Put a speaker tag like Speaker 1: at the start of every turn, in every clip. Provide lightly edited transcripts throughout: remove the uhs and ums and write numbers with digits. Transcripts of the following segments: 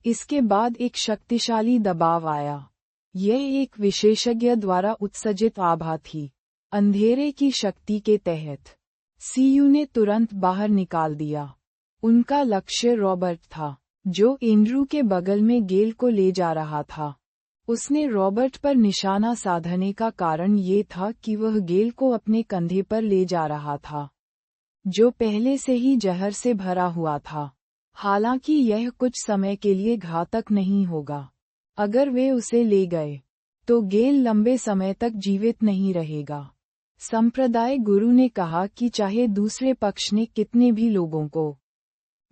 Speaker 1: इसके बाद एक शक्तिशाली दबाव आया। यह एक विशेषज्ञ द्वारा उत्सर्जित आभा थी। अंधेरे की शक्ति के तहत सीयू ने तुरंत बाहर निकाल दिया। उनका लक्ष्य रॉबर्ट था, जो एंड्रू के बगल में गेल को ले जा रहा था। उसने रॉबर्ट पर निशाना साधने का कारण ये था कि वह गेल को अपने कंधे पर ले जा रहा था, जो पहले से ही जहर से भरा हुआ था। हालांकि यह कुछ समय के लिए घातक नहीं होगा। अगर वे उसे ले गए, तो गेल लंबे समय तक जीवित नहीं रहेगा। संप्रदाय गुरु ने कहा कि चाहे दूसरे पक्ष ने कितने भी लोगों को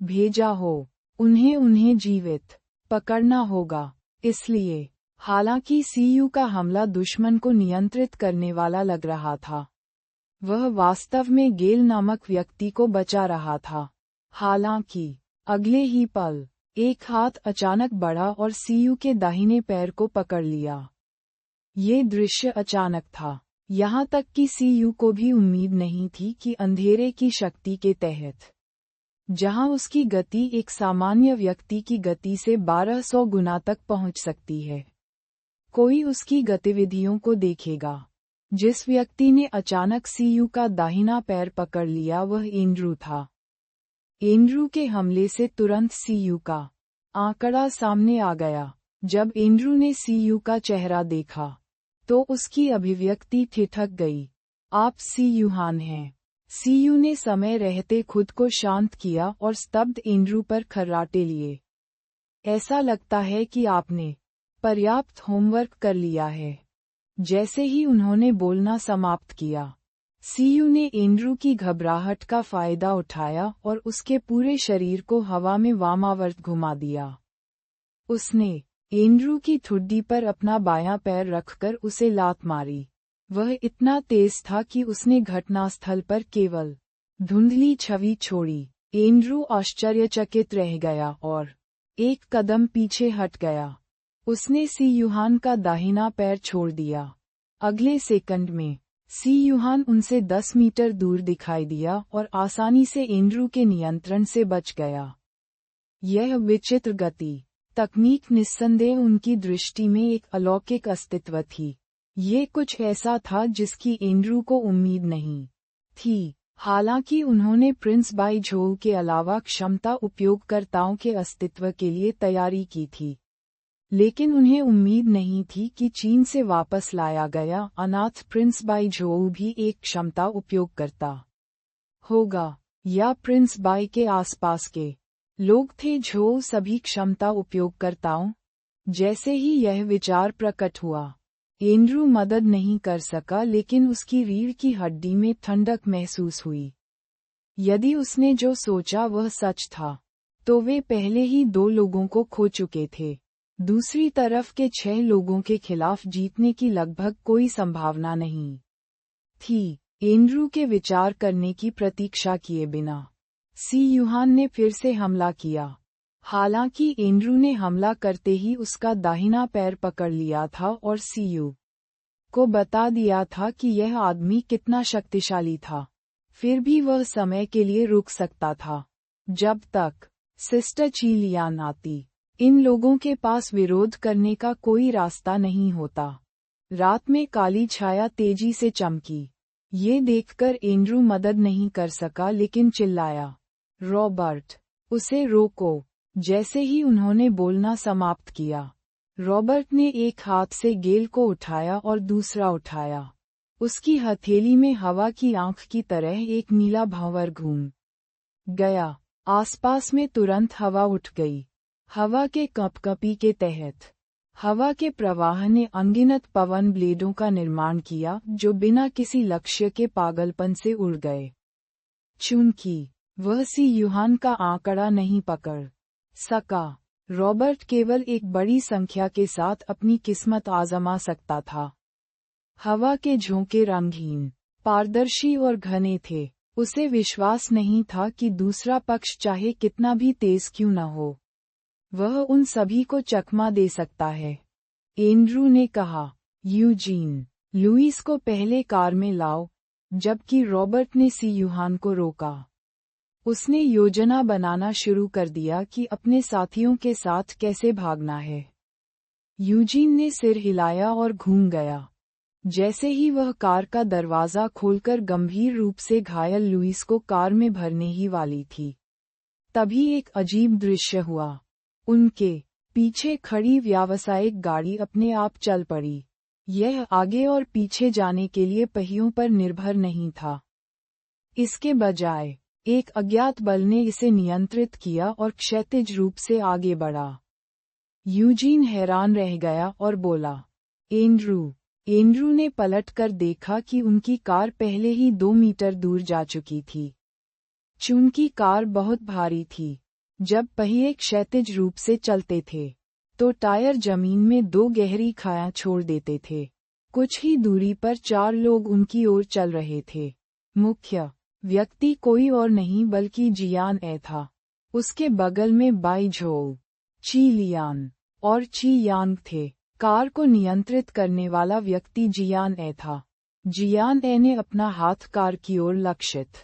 Speaker 1: भेजा हो, उन्हें जीवित पकड़ना होगा। इसलिए, हालांकि सीयू का हमला दुश्मन को नियंत्रित करने वाला लग रहा था, वह वास्तव में गेल नामक व्यक्ति को बचा रहा था। हालांकि अगले ही पल एक हाथ अचानक बढ़ा और सीयू के दाहिने पैर को पकड़ लिया। ये दृश्य अचानक था, यहाँ तक कि सीयू को भी उम्मीद नहीं थी कि अंधेरे की शक्ति के तहत, जहां उसकी गति एक सामान्य व्यक्ति की गति से 1200 गुना तक पहुंच सकती है, कोई उसकी गतिविधियों को देखेगा। जिस व्यक्ति ने अचानक सीयू का दाहिना पैर पकड़ लिया वह एंड्रू था। एंड्रू के हमले से तुरंत सीयू का आंकड़ा सामने आ गया। जब एंड्रू ने सीयू का चेहरा देखा, तो उसकी अभिव्यक्ति ठिठक गई। आप सीयूहान हैं। सीयू ने समय रहते खुद को शांत किया और स्तब्ध एंड्रू पर खर्राटे लिए। ऐसा लगता है कि आपने पर्याप्त होमवर्क कर लिया है। जैसे ही उन्होंने बोलना समाप्त किया, सीयू ने एंड्रू की घबराहट का फायदा उठाया और उसके पूरे शरीर को हवा में वामावर्त घुमा दिया। उसने एंड्रू की ठुड्डी पर अपना बायां पैर रखकर उसे लात मारी। वह इतना तेज था कि उसने घटनास्थल पर केवल धुंधली छवि छोड़ी। एंड्रू आश्चर्यचकित रह गया और एक कदम पीछे हट गया। उसने सीयूहान का दाहिना पैर छोड़ दिया। अगले सेकंड में सीयूहान उनसे 10 मीटर दूर दिखाई दिया और आसानी से एंड्रू के नियंत्रण से बच गया। यह विचित्र गति तकनीक निस्संदेह उनकी दृष्टि में एक अलौकिक अस्तित्व थी। ये कुछ ऐसा था जिसकी एंड्रू को उम्मीद नहीं थी। हालांकि उन्होंने प्रिंस बाईझोउ के अलावा क्षमता उपयोगकर्ताओं के अस्तित्व के लिए तैयारी की थी, लेकिन उन्हें उम्मीद नहीं थी कि चीन से वापस लाया गया अनाथ प्रिंस बाईझोउ भी एक क्षमता उपयोगकर्ता होगा, या प्रिंस बाई के आसपास के लोग थे झोउ सभी क्षमता उपयोगकर्ताओं। जैसे ही यह विचार प्रकट हुआ, एंड्रू मदद नहीं कर सका, लेकिन उसकी रीढ़ की हड्डी में ठंडक महसूस हुई। यदि उसने जो सोचा वह सच था, तो वे पहले ही 2 लोगों को खो चुके थे। दूसरी तरफ के 6 लोगों के खिलाफ जीतने की लगभग कोई संभावना नहीं थी। एंड्रू के विचार करने की प्रतीक्षा किए बिना सीयूहान ने फिर से हमला किया। हालांकि एंड्रू ने हमला करते ही उसका दाहिना पैर पकड़ लिया था और सीयू को बता दिया था कि यह आदमी कितना शक्तिशाली था। फिर भी वह समय के लिए रुक सकता था, जब तक सिस्टर चीलियान आती। इन लोगों के पास विरोध करने का कोई रास्ता नहीं होता। रात में काली छाया तेजी से चमकी। ये देखकर एंड्रू मदद नहीं कर सका, लेकिन चिल्लाया, रॉबर्ट, उसे रोको। जैसे ही उन्होंने बोलना समाप्त किया, रॉबर्ट ने एक हाथ से गेल को उठाया और दूसरा उठाया। उसकी हथेली में हवा की आंख की तरह एक नीला भंवर घूम गया। आसपास में तुरंत हवा उठ गई। हवा के कंपकपी के तहत हवा के प्रवाह ने अनगिनत पवन ब्लेडों का निर्माण किया, जो बिना किसी लक्ष्य के पागलपन से उड़ गए। चूंकि वह सीयूहान का आंकड़ा नहीं पकड़ सका, रॉबर्ट केवल एक बड़ी संख्या के साथ अपनी किस्मत आजमा सकता था। हवा के झोंके रंगहीन, पारदर्शी और घने थे। उसे विश्वास नहीं था कि दूसरा पक्ष चाहे कितना भी तेज क्यों न हो, वह उन सभी को चकमा दे सकता है। एंड्रू ने कहा, यूजीन, लुईस को पहले कार में लाओ, जबकि रॉबर्ट ने सीयूहान को रोका। उसने योजना बनाना शुरू कर दिया कि अपने साथियों के साथ कैसे भागना है। यूजीन ने सिर हिलाया और घूम गया। जैसे ही वह कार का दरवाजा खोलकर गंभीर रूप से घायल लुइस को कार में भरने ही वाली थी, तभी एक अजीब दृश्य हुआ। उनके पीछे खड़ी व्यावसायिक गाड़ी अपने आप चल पड़ी। यह आगे और पीछे जाने के लिए पहियों पर निर्भर नहीं था। इसके बजाय एक अज्ञात बल ने इसे नियंत्रित किया और क्षैतिज रूप से आगे बढ़ा। यूजीन हैरान रह गया और बोला, एंड्रू। एंड्रू ने पलटकर देखा कि उनकी कार पहले ही 2 मीटर दूर जा चुकी थी। चूंकि कार बहुत भारी थी, जब पहिए क्षैतिज रूप से चलते थे, तो टायर जमीन में 2 गहरी खायां छोड़ देते थे। कुछ ही दूरी पर 4 लोग उनकी ओर चल रहे थे। मुख्य व्यक्ति कोई और नहीं बल्कि जियान ए था। उसके बगल में बाई झोउ, ची लियान और ची यांग थे। कार को नियंत्रित करने वाला व्यक्ति जियान ए था। जियान ए ने अपना हाथ कार की ओर लक्षित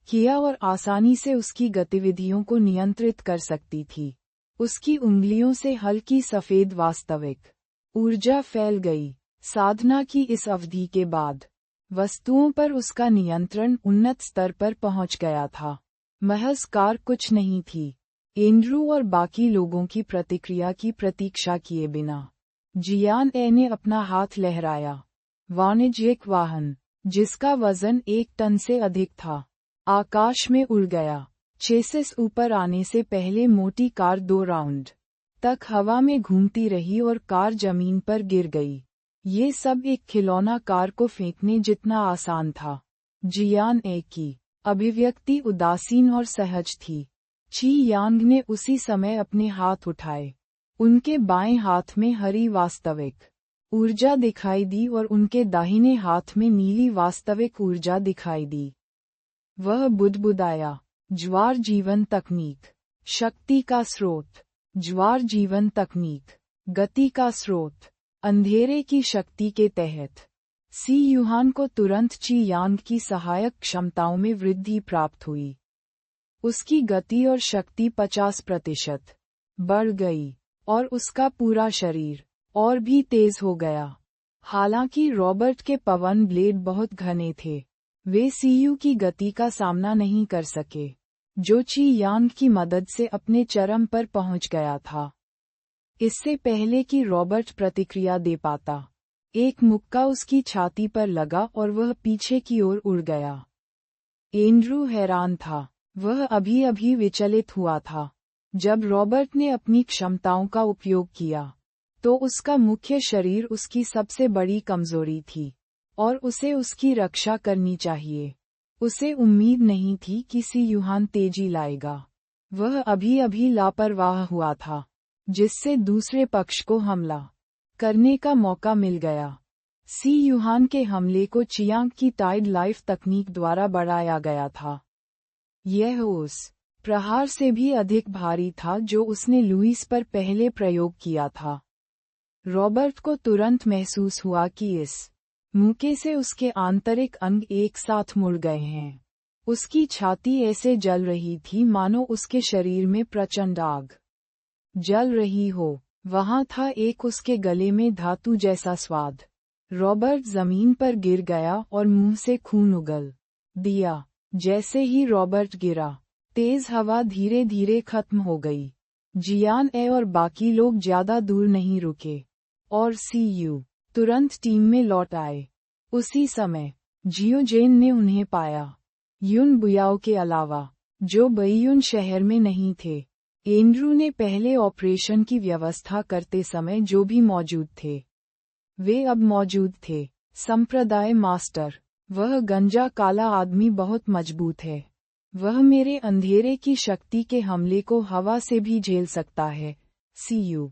Speaker 1: किया और आसानी से उसकी गतिविधियों को नियंत्रित कर सकती थी। उसकी उंगलियों से हल्की सफेद वास्तविक ऊर्जा फैल गई। साधना की इस अवधि के बाद वस्तुओं पर उसका नियंत्रण उन्नत स्तर पर पहुंच गया था। महज कार कुछ नहीं थी। एंड्रू और बाकी लोगों की प्रतिक्रिया की प्रतीक्षा किए बिना जियान ए ने अपना हाथ लहराया। वाणिज्यिक वाहन, जिसका वजन 1 टन से अधिक था, आकाश में उड़ गया। चेसिस ऊपर आने से पहले मोटी कार 2 राउंड तक हवा में घूमती रही और कार जमीन पर गिर गई। ये सब एक खिलौना कार को फेंकने जितना आसान था। जियान ए की अभिव्यक्ति उदासीन और सहज थी। ची यांग ने उसी समय अपने हाथ उठाए। उनके बाएं हाथ में हरी वास्तविक ऊर्जा दिखाई दी और उनके दाहिने हाथ में नीली वास्तविक ऊर्जा दिखाई दी। वह बुदबुदाया, ज्वार जीवन तकनीक, शक्ति का स्रोत। ज्वार जीवन तकनीक, गति का स्रोत। अंधेरे की शक्ति के तहत सी युहान को तुरंत ची यांग की सहायक क्षमताओं में वृद्धि प्राप्त हुई। उसकी गति और शक्ति 50% बढ़ गई और उसका पूरा शरीर और भी तेज हो गया। हालांकि रॉबर्ट के पवन ब्लेड बहुत घने थे, वे सीयू की गति का सामना नहीं कर सके, जो ची यांग की मदद से अपने चरम पर पहुंच गया था। इससे पहले कि रॉबर्ट प्रतिक्रिया दे पाता, एक मुक्का उसकी छाती पर लगा और वह पीछे की ओर उड़ गया। एंड्रू हैरान था। वह अभी अभी विचलित हुआ था। जब रॉबर्ट ने अपनी क्षमताओं का उपयोग किया, तो उसका मुख्य शरीर उसकी सबसे बड़ी कमजोरी थी और उसे उसकी रक्षा करनी चाहिए। उसे उम्मीद नहीं थी कि सी युहान तेजी लाएगा। वह अभी अभी लापरवाह हुआ था, जिससे दूसरे पक्ष को हमला करने का मौका मिल गया। सी युहान के हमले को चियांग की टाइड लाइफ तकनीक द्वारा बढ़ाया गया था। यह उस प्रहार से भी अधिक भारी था जो उसने लुइस पर पहले प्रयोग किया था। रॉबर्ट को तुरंत महसूस हुआ कि इस मुक्के से उसके आंतरिक अंग एक साथ मुड़ गए हैं। उसकी छाती ऐसे जल रही थी मानो उसके शरीर में प्रचंड आग जल रही हो। वहां था एक उसके गले में धातु जैसा स्वाद। रॉबर्ट जमीन पर गिर गया और मुंह से खून उगल दिया। जैसे ही रॉबर्ट गिरा, तेज हवा धीरे धीरे खत्म हो गई। जियान ए और बाकी लोग ज्यादा दूर नहीं रुके और सीयू तुरंत टीम में लौट आए। उसी समय जियो जेन ने उन्हें पाया। युन बुयाओ के अलावा, जो बईयुन शहर में नहीं थे, एंड्रू ने पहले ऑपरेशन की व्यवस्था करते समय जो भी मौजूद थे, वे अब मौजूद थे। संप्रदाय मास्टर, वह गंजा काला आदमी बहुत मजबूत है। वह मेरे अंधेरे की शक्ति के हमले को हवा से भी झेल सकता है। सीयू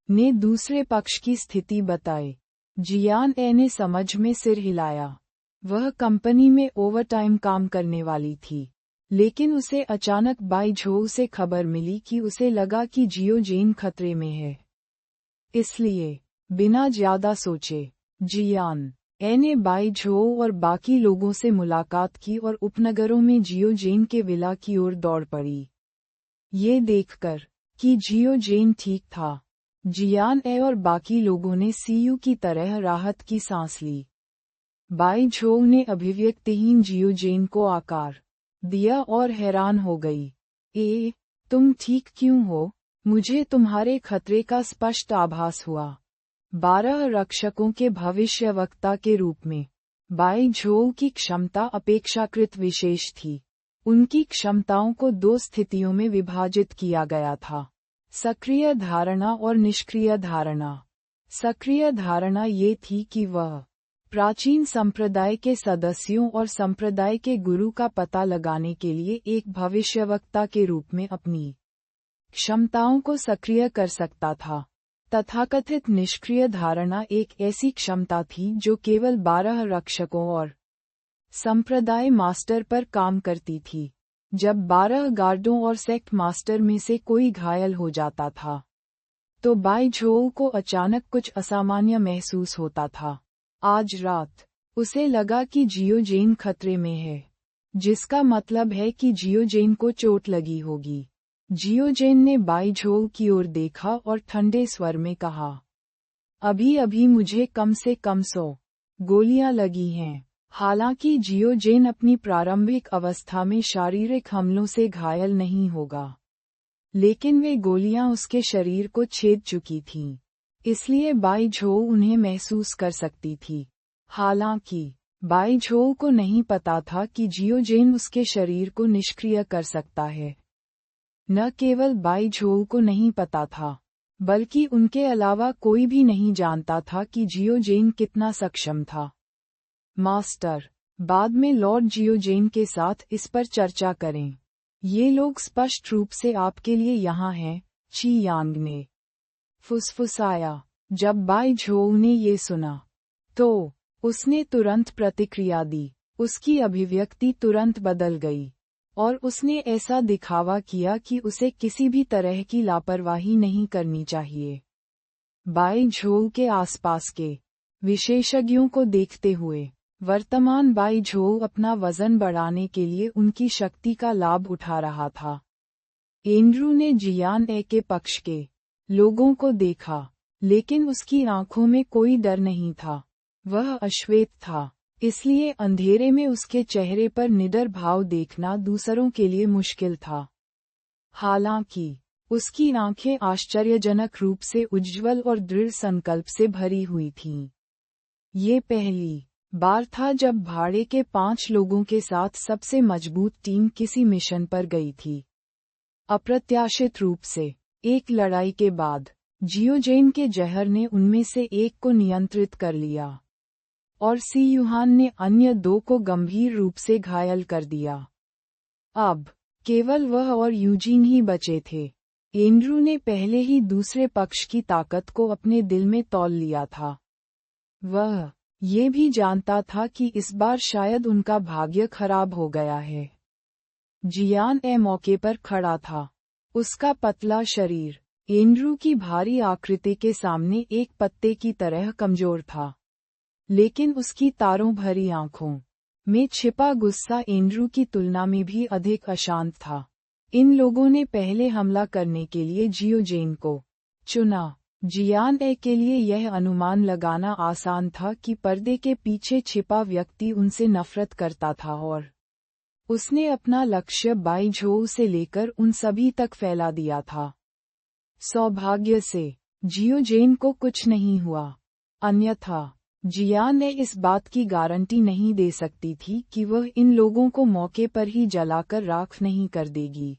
Speaker 1: ने दूसरे पक्ष की स्थिति बताई। जियान ए ने समझ में सिर हिलाया। वह कंपनी में ओवरटाइम काम करने वाली थी, लेकिन उसे अचानक बाई झोउ से खबर मिली कि उसे लगा कि जियो जेन खतरे में है। इसलिए बिना ज्यादा सोचे जियान ए ने बाई झो और बाकी लोगों से मुलाकात की और उपनगरों में जियो जेन के विला की ओर दौड़ पड़ी। ये देखकर कि जियो जेन ठीक था, जियान ए और बाकी लोगों ने सीयू की तरह राहत की सांस ली। बाई झो ने अभिव्यक्तिहीन जियो जेन को आकार दिया और हैरान हो गई। तुम ठीक क्यों हो? मुझे तुम्हारे खतरे का स्पष्ट आभास हुआ। 12 रक्षकों के भविष्यवक्ता के रूप में बाई झो की क्षमता अपेक्षाकृत विशेष थी। उनकी क्षमताओं को 2 स्थितियों में विभाजित किया गया था, सक्रिय धारणा और निष्क्रिय धारणा। सक्रिय धारणा ये थी कि वह प्राचीन संप्रदाय के सदस्यों और संप्रदाय के गुरु का पता लगाने के लिए एक भविष्यवक्ता के रूप में अपनी क्षमताओं को सक्रिय कर सकता था। तथाकथित निष्क्रिय धारणा एक ऐसी क्षमता थी जो केवल 12 रक्षकों और संप्रदाय मास्टर पर काम करती थी। जब 12 गार्डों और सेक्ट मास्टर में से कोई घायल हो जाता था, तो बाई झो को अचानक कुछ असामान्य महसूस होता था। आज रात उसे लगा कि जियो जेन खतरे में है, जिसका मतलब है कि जियो जेन को चोट लगी होगी। जियो जेन ने बाई झो की ओर देखा और ठंडे स्वर में कहा, अभी अभी मुझे कम से कम 100 गोलियां लगी हैं। हालांकि जियो जेन अपनी प्रारंभिक अवस्था में शारीरिक हमलों से घायल नहीं होगा, लेकिन वे गोलियां उसके शरीर को छेद चुकी थीं, इसलिए बाई झो उन्हें महसूस कर सकती थी। हालांकि बाई झो को नहीं पता था कि जियो जेन उसके शरीर को निष्क्रिय कर सकता है। न केवल बाई झो को नहीं पता था, बल्कि उनके अलावा कोई भी नहीं जानता था कि जियो जेन कितना सक्षम था। मास्टर, बाद में लॉर्ड जियो जेन के साथ इस पर चर्चा करें। ये लोग स्पष्ट रूप से आपके लिए यहाँ हैं, ची यांग ने फुसफुसाया। जब बाई झो ने ये सुना, तो उसने तुरंत प्रतिक्रिया दी। उसकी अभिव्यक्ति तुरंत बदल गई, और उसने ऐसा दिखावा किया कि उसे किसी भी तरह की लापरवाही नहीं करनी चाहिए। बाई झो के आसपास के विशेषज्ञों को देखते हुए, वर्तमान बाई झो अपना वजन बढ़ाने के लिए उनकी शक्ति का लाभ उठा रहा था। एंड्रू ने जियान ए के पक्ष के लोगों को देखा, लेकिन उसकी आंखों में कोई डर नहीं था। वह अश्वेत था, इसलिए अंधेरे में उसके चेहरे पर निडर भाव देखना दूसरों के लिए मुश्किल था। हालांकि उसकी आंखें आश्चर्यजनक रूप से उज्ज्वल और दृढ़ संकल्प से भरी हुई थीं। ये पहली बार था जब भाड़े के 5 लोगों के साथ सबसे मजबूत टीम किसी मिशन पर गई थी। अप्रत्याशित रूप से एक लड़ाई के बाद जियो जेन के जहर ने उनमें से एक को नियंत्रित कर लिया, और सी युहान ने अन्य 2 को गंभीर रूप से घायल कर दिया। अब केवल वह और यूजीन ही बचे थे। एंड्रू ने पहले ही दूसरे पक्ष की ताकत को अपने दिल में तौल लिया था। वह ये भी जानता था कि इस बार शायद उनका भाग्य खराब हो गया है। जियान ए मौके पर खड़ा था। उसका पतला शरीर एंड्रू की भारी आकृति के सामने एक पत्ते की तरह कमजोर था, लेकिन उसकी तारों भरी आंखों में छिपा गुस्सा एंड्रू की तुलना में भी अधिक अशांत था। इन लोगों ने पहले हमला करने के लिए जियो जेन को चुना। जियान ए के लिए यह अनुमान लगाना आसान था कि पर्दे के पीछे छिपा व्यक्ति उनसे नफरत करता था, और उसने अपना लक्ष्य बाई झो से लेकर उन सभी तक फैला दिया था। सौभाग्य से जियो जेन को कुछ नहीं हुआ, अन्यथा जियान ने इस बात की गारंटी नहीं दे सकती थी कि वह इन लोगों को मौके पर ही जलाकर राख नहीं कर देगी।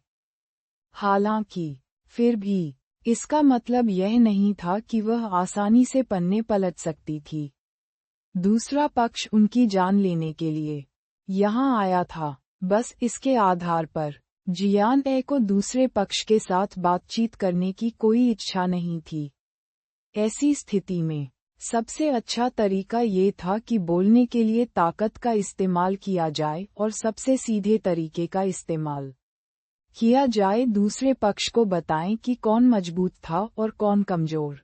Speaker 1: हालांकि फिर भी इसका मतलब यह नहीं था कि वह आसानी से पन्ने पलट सकती थी। दूसरा पक्ष उनकी जान लेने के लिए यहाँ आया था। बस इसके आधार पर जियान ए को दूसरे पक्ष के साथ बातचीत करने की कोई इच्छा नहीं थी। ऐसी स्थिति में सबसे अच्छा तरीका ये था कि बोलने के लिए ताकत का इस्तेमाल किया जाए और सबसे सीधे तरीके का इस्तेमाल किया जाए। दूसरे पक्ष को बताएं कि कौन मजबूत था और कौन कमजोर।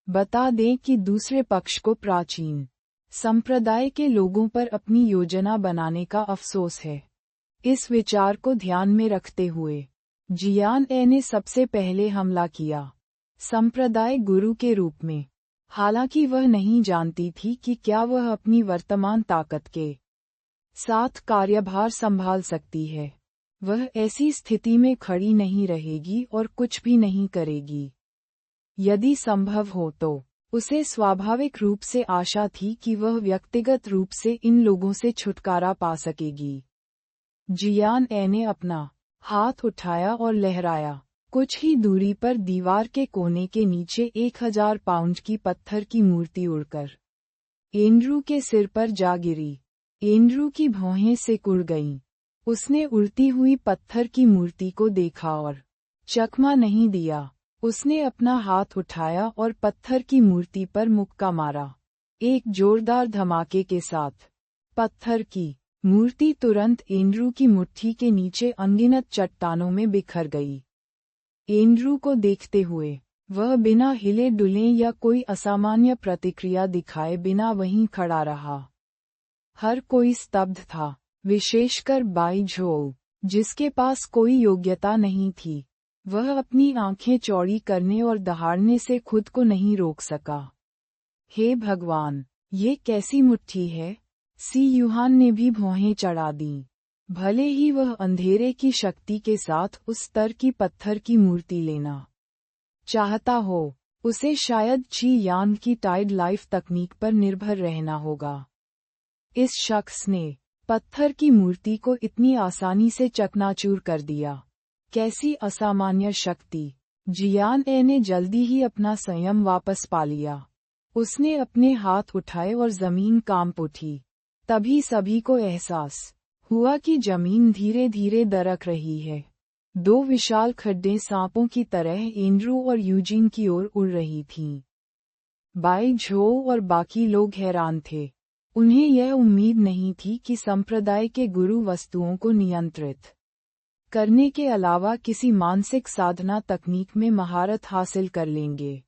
Speaker 1: बता दें कि दूसरे पक्ष को प्राचीन संप्रदाय के लोगों पर अपनी योजना बनाने का अफसोस है। इस विचार को ध्यान में रखते हुए जियान ए ने सबसे पहले हमला किया, संप्रदाय गुरु के रूप में। हालांकि वह नहीं जानती थी कि क्या वह अपनी वर्तमान ताकत के साथ कार्यभार संभाल सकती है। वह ऐसी स्थिति में खड़ी नहीं रहेगी और कुछ भी नहीं करेगी। यदि संभव हो तो उसे स्वाभाविक रूप से आशा थी कि वह व्यक्तिगत रूप से इन लोगों से छुटकारा पा सकेगी। जियान ए ने अपना हाथ उठाया और लहराया। कुछ ही दूरी पर दीवार के कोने के नीचे 1000 पाउंड की पत्थर की मूर्ति उड़कर एंड्रू के सिर पर जा गिरी। एंड्रू की भौहें सिकुड़ गईं। उसने उड़ती हुई पत्थर की मूर्ति को देखा और चकमा नहीं दिया। उसने अपना हाथ उठाया और पत्थर की मूर्ति पर मुक्का मारा। एक जोरदार धमाके के साथ पत्थर की मूर्ति तुरंत एंड्रू की मुट्ठी के नीचे अनगिनत चट्टानों में बिखर गई। एंड्रू को देखते हुए वह बिना हिले डुले या कोई असामान्य प्रतिक्रिया दिखाए बिना वहीं खड़ा रहा। हर कोई स्तब्ध था, विशेषकर बाई झोउ, जिसके पास कोई योग्यता नहीं थी। वह अपनी आंखें चौड़ी करने और दहाड़ने से खुद को नहीं रोक सका। हे भगवान, ये कैसी मुट्ठी है? सी यूहान ने भी भौहें चढ़ा दीं। भले ही वह अंधेरे की शक्ति के साथ उस स्तर की पत्थर की मूर्ति लेना चाहता हो, उसे शायद ची यान की टाइड लाइफ तकनीक पर निर्भर रहना होगा। इस शख्स ने पत्थर की मूर्ति को इतनी आसानी से चकनाचूर कर दिया। कैसी असामान्य शक्ति! जियान ए ने जल्दी ही अपना संयम वापस पा लिया। उसने अपने हाथ उठाए और जमीन कांप उठी। तभी सभी को एहसास हुआ कि जमीन धीरे धीरे दरक रही है। 2 विशाल खड्डे सांपों की तरह एंड्रू और यूजीन की ओर उड़ रही थीं। बाई झोउ और बाकी लोग हैरान थे। उन्हें यह उम्मीद नहीं थी कि संप्रदाय के गुरु वस्तुओं को नियंत्रित करने के अलावा किसी मानसिक साधना तकनीक में महारत हासिल कर लेंगे।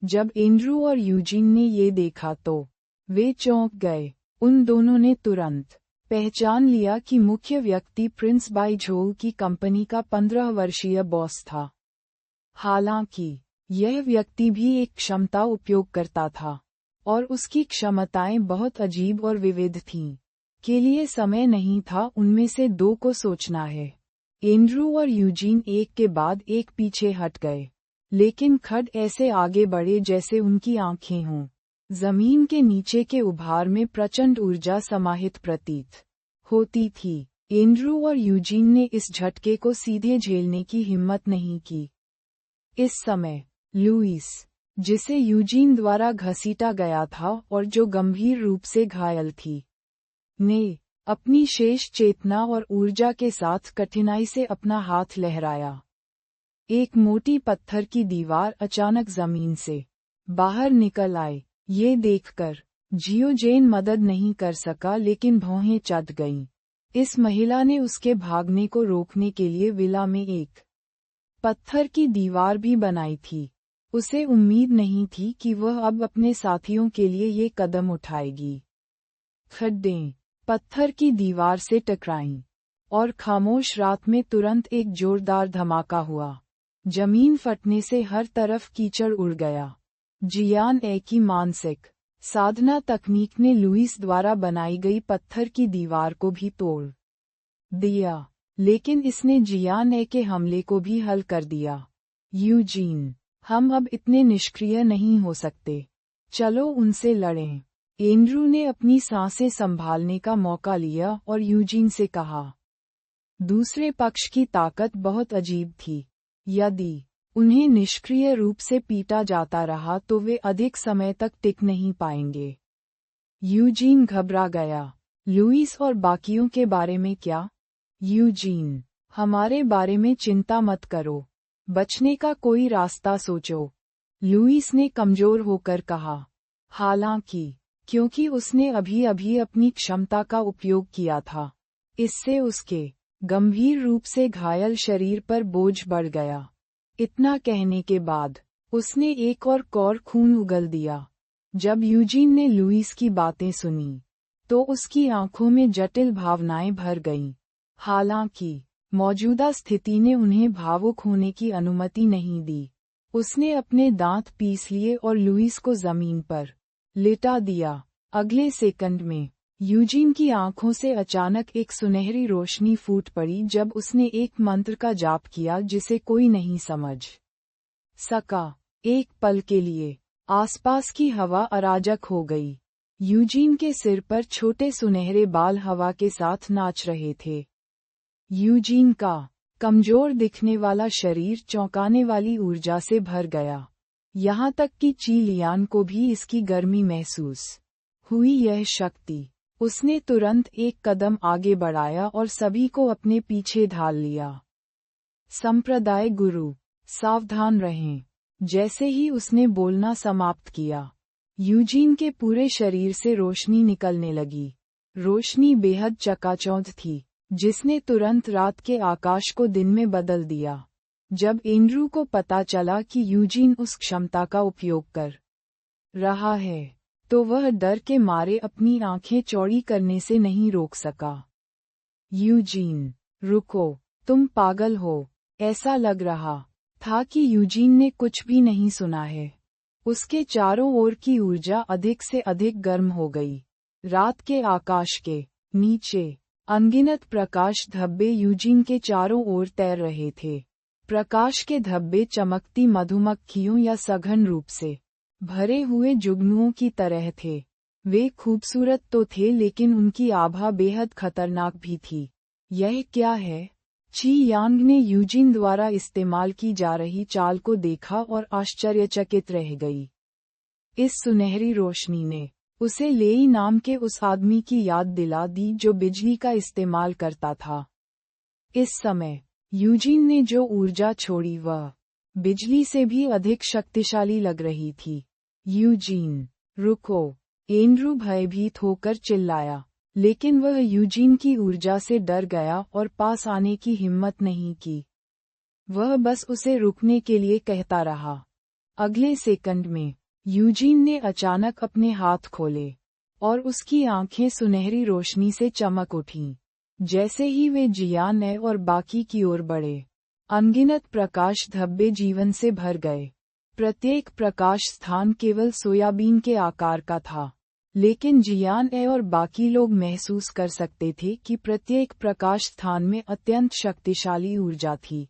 Speaker 1: जब एंड्रू और यूजीन ने ये देखा तो वे चौंक गए। उन दोनों ने तुरंत पहचान लिया कि मुख्य व्यक्ति प्रिंस बाई झोउ की कंपनी का 15 वर्षीय बॉस था। हालांकि यह व्यक्ति भी एक क्षमता उपयोग करता था और उसकी क्षमताएं बहुत अजीब और विविध थीं। के लिए समय नहीं था उनमें से 2 को सोचना है। एंड्रू और यूजीन एक के बाद एक पीछे हट गए, लेकिन खड ऐसे आगे बढ़े जैसे उनकी आंखें हों। जमीन के नीचे के उभार में प्रचंड ऊर्जा समाहित प्रतीत होती थी। एंड्रू और यूजीन ने इस झटके को सीधे झेलने की हिम्मत नहीं की। इस समय लुइस, जिसे यूजीन द्वारा घसीटा गया था और जो गंभीर रूप से घायल थी, ने अपनी शेष चेतना और ऊर्जा के साथ कठिनाई से अपना हाथ लहराया। एक मोटी पत्थर की दीवार अचानक जमीन से बाहर निकल आई। ये देखकर जियोजेन मदद नहीं कर सका, लेकिन भौहें चढ़ गईं। इस महिला ने उसके भागने को रोकने के लिए विला में एक पत्थर की दीवार भी बनाई थी। उसे उम्मीद नहीं थी कि वह अब अपने साथियों के लिए ये कदम उठाएगी। खड्डें पत्थर की दीवार से टकराईं और खामोश रात में तुरंत एक जोरदार धमाका हुआ। जमीन फटने से हर तरफ कीचड़ उड़ गया। जियान ए की मानसिक साधना तकनीक ने लुइस द्वारा बनाई गई पत्थर की दीवार को भी तोड़ दिया, लेकिन इसने जियान ए के हमले को भी हल कर दिया। यूजीन, हम अब इतने निष्क्रिय नहीं हो सकते। चलो उनसे लड़ें। एंड्रू ने अपनी सांसें संभालने का मौका लिया और यूजीन से कहा। दूसरे पक्ष की ताकत बहुत अजीब थी। यदि उन्हें निष्क्रिय रूप से पीटा जाता रहा तो वे अधिक समय तक टिक नहीं पाएंगे। यूजीन घबरा गया। लुइस और बाकियों के बारे में क्या? यूजीन, हमारे बारे में चिंता मत करो। बचने का कोई रास्ता सोचो, लुइस ने कमजोर होकर कहा। हालांकि क्योंकि उसने अभी अभी अपनी क्षमता का उपयोग किया था, इससे उसके गंभीर रूप से घायल शरीर पर बोझ बढ़ गया। इतना कहने के बाद उसने एक और कौर खून उगल दिया। जब यूजीन ने लुईस की बातें सुनी, तो उसकी आंखों में जटिल भावनाएं भर गईं। हालांकि मौजूदा स्थिति ने उन्हें भावुक होने की अनुमति नहीं दी। उसने अपने दांत पीस लिए और लुईस को जमीन पर लेटा दिया। अगले सेकंड में यूजीन की आंखों से अचानक एक सुनहरी रोशनी फूट पड़ी जब उसने एक मंत्र का जाप किया जिसे कोई नहीं समझ सका। एक पल के लिए आसपास की हवा अराजक हो गई। यूजीन के सिर पर छोटे सुनहरे बाल हवा के साथ नाच रहे थे। यूजीन का कमजोर दिखने वाला शरीर चौंकाने वाली ऊर्जा से भर गया। यहाँ तक कि ची लियान को भी इसकी गर्मी महसूस हुई। यह शक्ति। उसने तुरंत एक कदम आगे बढ़ाया और सभी को अपने पीछे ढाल लिया। संप्रदाय गुरु, सावधान रहें। जैसे ही उसने बोलना समाप्त किया, यूजीन के पूरे शरीर से रोशनी निकलने लगी। रोशनी बेहद चकाचौंध थी, जिसने तुरंत रात के आकाश को दिन में बदल दिया। जब एंड्रू को पता चला कि यूजीन उस क्षमता का उपयोग कर रहा है, तो वह डर के मारे अपनी आंखें चौड़ी करने से नहीं रोक सका। यूजीन, रुको, तुम पागल हो। ऐसा लग रहा था कि यूजीन ने कुछ भी नहीं सुना है। उसके चारों ओर की ऊर्जा अधिक से अधिक गर्म हो गई। रात के आकाश के नीचे अनगिनत प्रकाश धब्बे यूजीन के चारों ओर तैर रहे थे। प्रकाश के धब्बे चमकती मधुमक्खियों या सघन रूप से भरे हुए जुगनुओं की तरह थे। वे खूबसूरत तो थे, लेकिन उनकी आभा बेहद खतरनाक भी थी। यह क्या है? ची यांग ने यूजीन द्वारा इस्तेमाल की जा रही चाल को देखा और आश्चर्यचकित रह गई। इस सुनहरी रोशनी ने उसे लेई नाम के उस आदमी की याद दिला दी जो बिजली का इस्तेमाल करता था। इस समय यूजीन ने जो ऊर्जा छोड़ी वह बिजली से भी अधिक शक्तिशाली लग रही थी। यूजीन, रुको! एंड्रू भयभीत होकर चिल्लाया, लेकिन वह यूजीन की ऊर्जा से डर गया और पास आने की हिम्मत नहीं की। वह बस उसे रुकने के लिए कहता रहा। अगले सेकंड में यूजीन ने अचानक अपने हाथ खोले और उसकी आंखें सुनहरी रोशनी से चमक उठीं। जैसे ही वे जियान और बाकी की ओर बढ़े, अनगिनत प्रकाश धब्बे जीवन से भर गए। प्रत्येक प्रकाश स्थान केवल सोयाबीन के आकार का था, लेकिन जियान और बाकी लोग महसूस कर सकते थे कि प्रत्येक प्रकाश स्थान में अत्यंत शक्तिशाली ऊर्जा थी।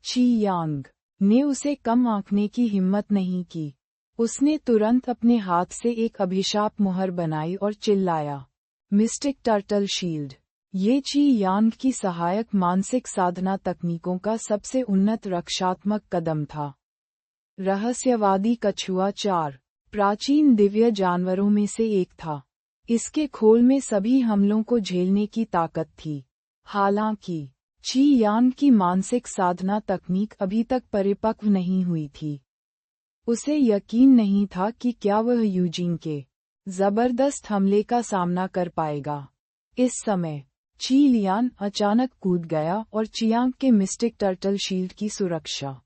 Speaker 1: ची यांग ने उसे कम आंकने की हिम्मत नहीं की। उसने तुरंत अपने हाथ से एक अभिशाप मुहर बनाई और चिल्लाया, मिस्टिक टर्टल शील्ड। ये ची यांग की सहायक मानसिक साधना तकनीकों का सबसे उन्नत रक्षात्मक कदम था। रहस्यवादी कछुआ 4 प्राचीन दिव्य जानवरों में से एक था। इसके खोल में सभी हमलों को झेलने की ताकत थी। हालांकि ची यांग की मानसिक साधना तकनीक अभी तक परिपक्व नहीं हुई थी। उसे यकीन नहीं था कि क्या वह यूजीन के जबरदस्त हमले का सामना कर पाएगा। इस समय ची लियान अचानक कूद गया और चियांग के मिस्टिक टर्टल शील्ड की सुरक्षा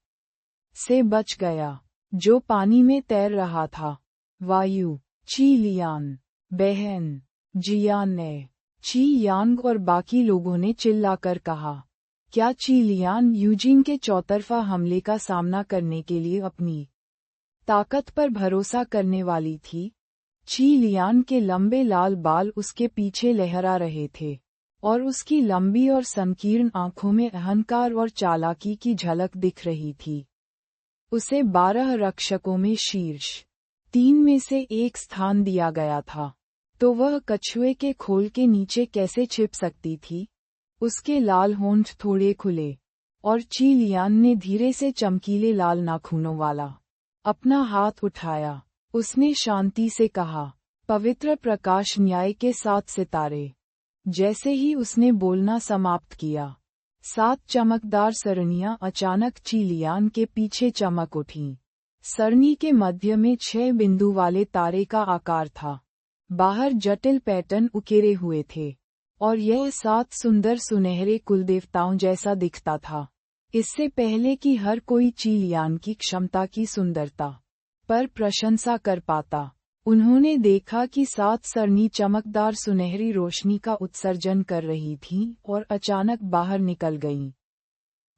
Speaker 1: से बच गया, जो पानी में तैर रहा था। वायु, ची लियान, बहन, जियान ने, ची यांग और बाकी लोगों ने चिल्लाकर कहा। क्या ची लियान यूजीन के चौतरफा हमले का सामना करने के लिए अपनी ताकत पर भरोसा करने वाली थी? ची लियान के लंबे लाल बाल उसके पीछे लहरा रहे थे, और उसकी लंबी और संकीर्ण आंखों में अहंकार और चालाकी की झलक दिख रही थी। उसे 12 रक्षकों में शीर्ष 3 में से एक स्थान दिया गया था, तो वह कछुए के खोल के नीचे कैसे छिप सकती थी? उसके लाल होंठ थोड़े खुले, और ची लियान ने धीरे से चमकीले लाल नाखूनों वाला अपना हाथ उठाया। उसने शांति से कहा, पवित्र प्रकाश न्याय के 7 सितारे। जैसे ही उसने बोलना समाप्त किया, 7 चमकदार सरणियां अचानक ची लियान के पीछे चमक उठीं। सरणी के मध्य में 6 बिंदु वाले तारे का आकार था। बाहर जटिल पैटर्न उकेरे हुए थे, और यह 7 सुंदर सुनहरे कुलदेवताओं जैसा दिखता था। इससे पहले कि हर कोई ची लियान की क्षमता की सुंदरता पर प्रशंसा कर पाता, उन्होंने देखा कि 7 सरनी चमकदार सुनहरी रोशनी का उत्सर्जन कर रही थीं और अचानक बाहर निकल गईं।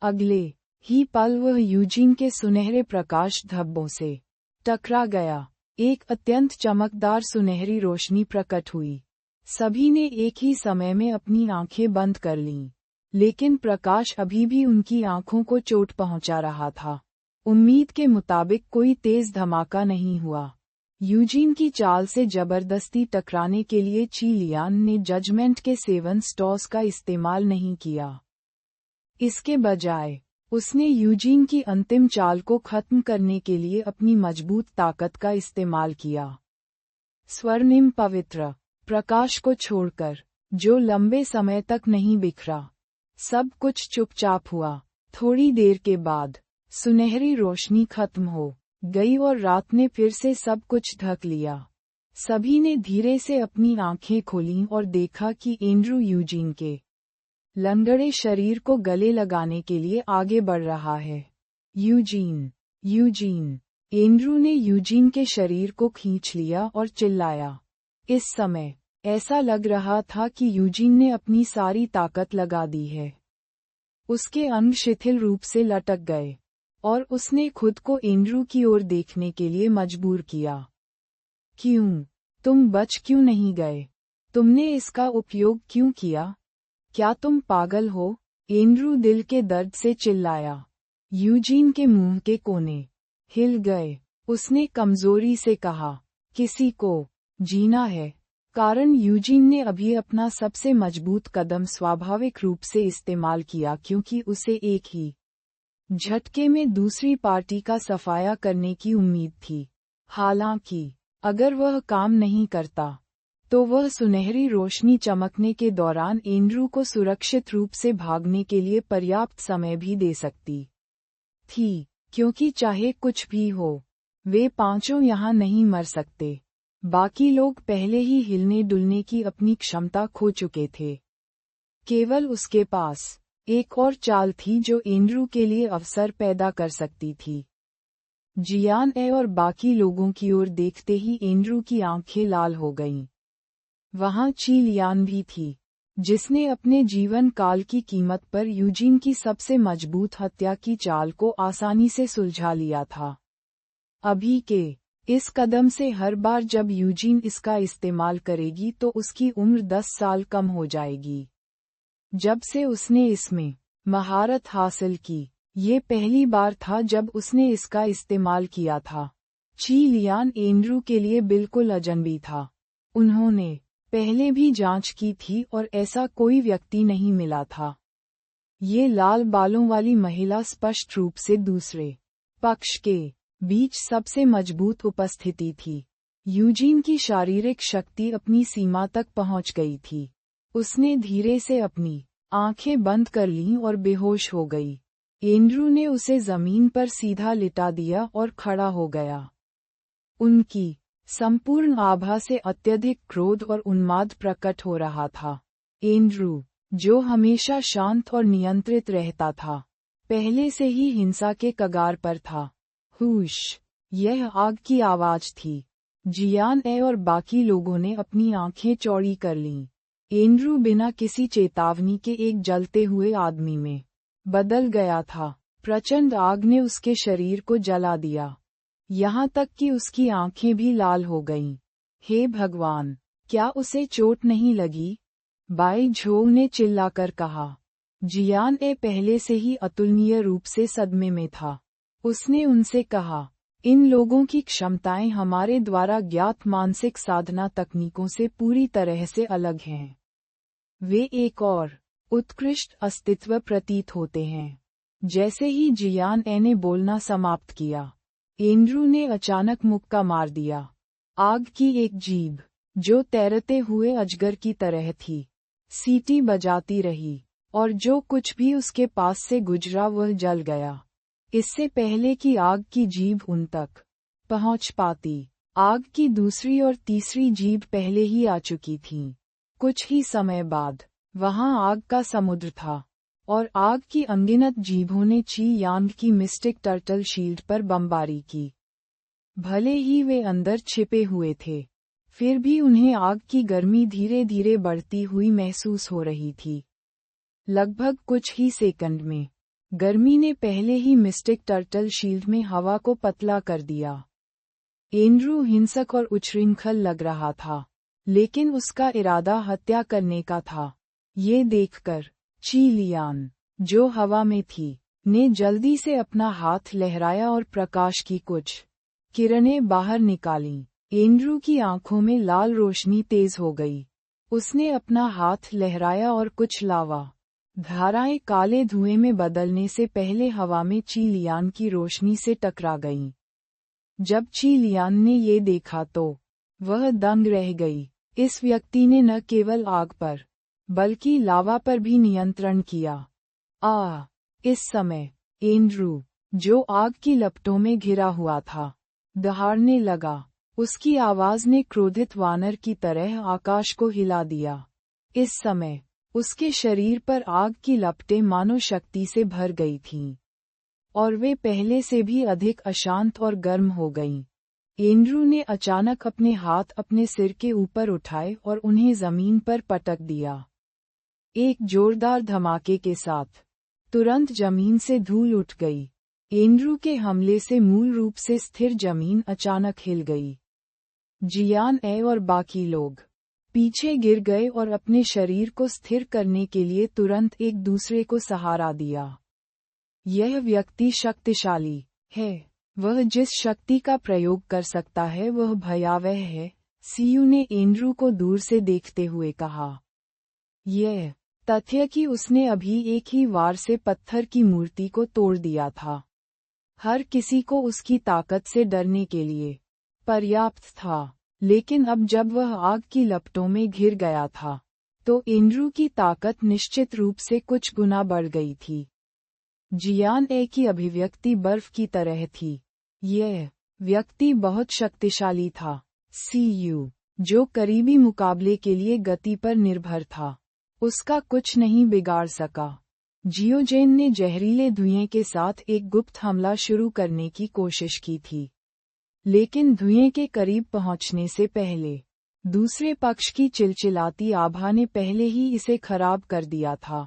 Speaker 1: अगले ही पल वह यूजीन के सुनहरे प्रकाश धब्बों से टकरा गया। एक अत्यंत चमकदार सुनहरी रोशनी प्रकट हुई। सभी ने एक ही समय में अपनी आंखें बंद कर लीं, लेकिन प्रकाश अभी भी उनकी आंखों को चोट पहुंचा रहा था। उम्मीद के मुताबिक कोई तेज धमाका नहीं हुआ। यूजीन की चाल से जबरदस्ती टकराने के लिए ची लियान ने जजमेंट के 7 स्टॉस का इस्तेमाल नहीं किया। इसके बजाय उसने यूजीन की अंतिम चाल को खत्म करने के लिए अपनी मजबूत ताकत का इस्तेमाल किया। स्वर्णिम पवित्र प्रकाश को छोड़कर, जो लंबे समय तक नहीं बिखरा, सब कुछ चुपचाप हुआ। थोड़ी देर के बाद सुनहरी रोशनी खत्म हो गई और रात ने फिर से सब कुछ ढक लिया। सभी ने धीरे से अपनी आंखें खोलीं और देखा कि एंड्रू यूजीन के लंगड़े शरीर को गले लगाने के लिए आगे बढ़ रहा है। Eugene, Eugene. एंड्रू ने यूजीन के शरीर को खींच लिया और चिल्लाया। इस समय ऐसा लग रहा था कि यूजीन ने अपनी सारी ताकत लगा दी है। उसके अंग शिथिल रूप से लटक गए और उसने खुद को एंड्रू की ओर देखने के लिए मजबूर किया। क्यों? तुम बच क्यों नहीं गए? तुमने इसका उपयोग क्यों किया? क्या तुम पागल हो? एंड्रू दिल के दर्द से चिल्लाया। यूजीन के मुंह के कोने हिल गए। उसने कमजोरी से कहा, किसी को जीना है। कारण यूजीन ने अभी अपना सबसे मजबूत कदम स्वाभाविक रूप से इस्तेमाल किया क्योंकि उसे एक ही झटके में दूसरी पार्टी का सफाया करने की उम्मीद थी। हालांकि अगर वह काम नहीं करता, तो वह सुनहरी रोशनी चमकने के दौरान एंड्रू को सुरक्षित रूप से भागने के लिए पर्याप्त समय भी दे सकती थी, क्योंकि चाहे कुछ भी हो, वे पांचों यहाँ नहीं मर सकते। बाकी लोग पहले ही हिलने डुलने की अपनी क्षमता खो चुके थे। केवल उसके पास एक और चाल थी जो एंड्रू के लिए अवसर पैदा कर सकती थी। जियान ए और बाकी लोगों की ओर देखते ही एंड्रू की आंखें लाल हो गईं। वहां ची लियान भी थी, जिसने अपने जीवन काल की कीमत पर यूजीन की सबसे मजबूत हत्या की चाल को आसानी से सुलझा लिया था। अभी के इस कदम से हर बार जब यूजीन इसका इस्तेमाल करेगी तो उसकी उम्र 10 साल कम हो जाएगी। जब से उसने इसमें महारत हासिल की, ये पहली बार था जब उसने इसका इस्तेमाल किया था। ची लियान एंड्रू के लिए बिल्कुल अजनबी था। उन्होंने पहले भी जांच की थी और ऐसा कोई व्यक्ति नहीं मिला था। ये लाल बालों वाली महिला स्पष्ट रूप से दूसरे पक्ष के बीच सबसे मजबूत उपस्थिति थी। यूजीन की शारीरिक शक्ति अपनी सीमा तक पहुंच गई थी। उसने धीरे से अपनी आंखें बंद कर लीं और बेहोश हो गई। एंड्रू ने उसे जमीन पर सीधा लिटा दिया और खड़ा हो गया। उनकी संपूर्ण आभा से अत्यधिक क्रोध और उन्माद प्रकट हो रहा था। एंड्रू, जो हमेशा शांत और नियंत्रित रहता था, पहले से ही हिंसा के कगार पर था। हुश! यह आग की आवाज थी। जियान ए और बाकी लोगों ने अपनी आंखें चौड़ी कर लीं। एंड्रू बिना किसी चेतावनी के एक जलते हुए आदमी में बदल गया था। प्रचंड आग ने उसके शरीर को जला दिया, यहाँ तक कि उसकी आंखें भी लाल हो गईं। हे भगवान, क्या उसे चोट नहीं लगी? बाई झोंग ने चिल्लाकर कहा। जियान ए पहले से ही अतुलनीय रूप से सदमे में था। उसने उनसे कहा, इन लोगों की क्षमताएं हमारे द्वारा ज्ञात मानसिक साधना तकनीकों से पूरी तरह से अलग हैं। वे एक और उत्कृष्ट अस्तित्व प्रतीत होते हैं। जैसे ही जियान ए ने बोलना समाप्त किया, एंड्रू ने अचानक मुक्का मार दिया। आग की एक जीभ, जो तैरते हुए अजगर की तरह थी, सीटी बजाती रही, और जो कुछ भी उसके पास से गुजरा वह जल गया, इससे पहले कि आग की जीभ उन तक पहुंच पाती। आग की दूसरी और तीसरी जीभ पहले ही आ चुकी थीं। कुछ ही समय बाद वहां आग का समुद्र था, और आग की अनगिनत जीभों ने ची यांग की मिस्टिक टर्टल शील्ड पर बमबारी की। भले ही वे अंदर छिपे हुए थे, फिर भी उन्हें आग की गर्मी धीरे धीरे बढ़ती हुई महसूस हो रही थी। लगभग कुछ ही सेकंड में गर्मी ने पहले ही मिस्टिक टर्टल शील्ड में हवा को पतला कर दिया। एंड्रू हिंसक और उच्छृंखल लग रहा था, लेकिन उसका इरादा हत्या करने का था। ये देखकर ची लियान, जो हवा में थी, ने जल्दी से अपना हाथ लहराया और प्रकाश की कुछ किरणें बाहर निकालीं। एंड्रू की आंखों में लाल रोशनी तेज हो गई। उसने अपना हाथ लहराया और कुछ लावा धाराएं काले धुएं में बदलने से पहले हवा में ची लियान की रोशनी से टकरा गईं। जब ची लियान ने ये देखा तो वह दंग रह गई। इस व्यक्ति ने न केवल आग पर बल्कि लावा पर भी नियंत्रण किया। इस समय एंड्रू, जो आग की लपटों में घिरा हुआ था, दहाड़ने लगा। उसकी आवाज ने क्रोधित वानर की तरह आकाश को हिला दिया। इस समय उसके शरीर पर आग की लपटें मानो शक्ति से भर गई थीं, और वे पहले से भी अधिक अशांत और गर्म हो गईं। एंड्रू ने अचानक अपने हाथ अपने सिर के ऊपर उठाए और उन्हें जमीन पर पटक दिया। एक जोरदार धमाके के साथ तुरंत जमीन से धूल उठ गई। एंड्रू के हमले से मूल रूप से स्थिर जमीन अचानक हिल गई। जियान ए और बाकी लोग पीछे गिर गए और अपने शरीर को स्थिर करने के लिए तुरंत एक दूसरे को सहारा दिया। यह व्यक्ति शक्तिशाली है। वह जिस शक्ति का प्रयोग कर सकता है वह भयावह है, सीयू ने एंड्रू को दूर से देखते हुए कहा। यह तथ्य कि उसने अभी एक ही वार से पत्थर की मूर्ति को तोड़ दिया था, हर किसी को उसकी ताकत से डरने के लिए पर्याप्त था। लेकिन अब जब वह आग की लपटों में घिर गया था, तो एंड्रू की ताकत निश्चित रूप से कुछ गुना बढ़ गई थी। जियान ए की अभिव्यक्ति बर्फ की तरह थी। यह व्यक्ति बहुत शक्तिशाली था। सीयू, जो करीबी मुकाबले के लिए गति पर निर्भर था, उसका कुछ नहीं बिगाड़ सका। जियोजेन ने जहरीले धुएं के साथ एक गुप्त हमला शुरू करने की कोशिश की थी, लेकिन धुएं के करीब पहुंचने से पहले दूसरे पक्ष की चिलचिलाती आभा ने पहले ही इसे खराब कर दिया था।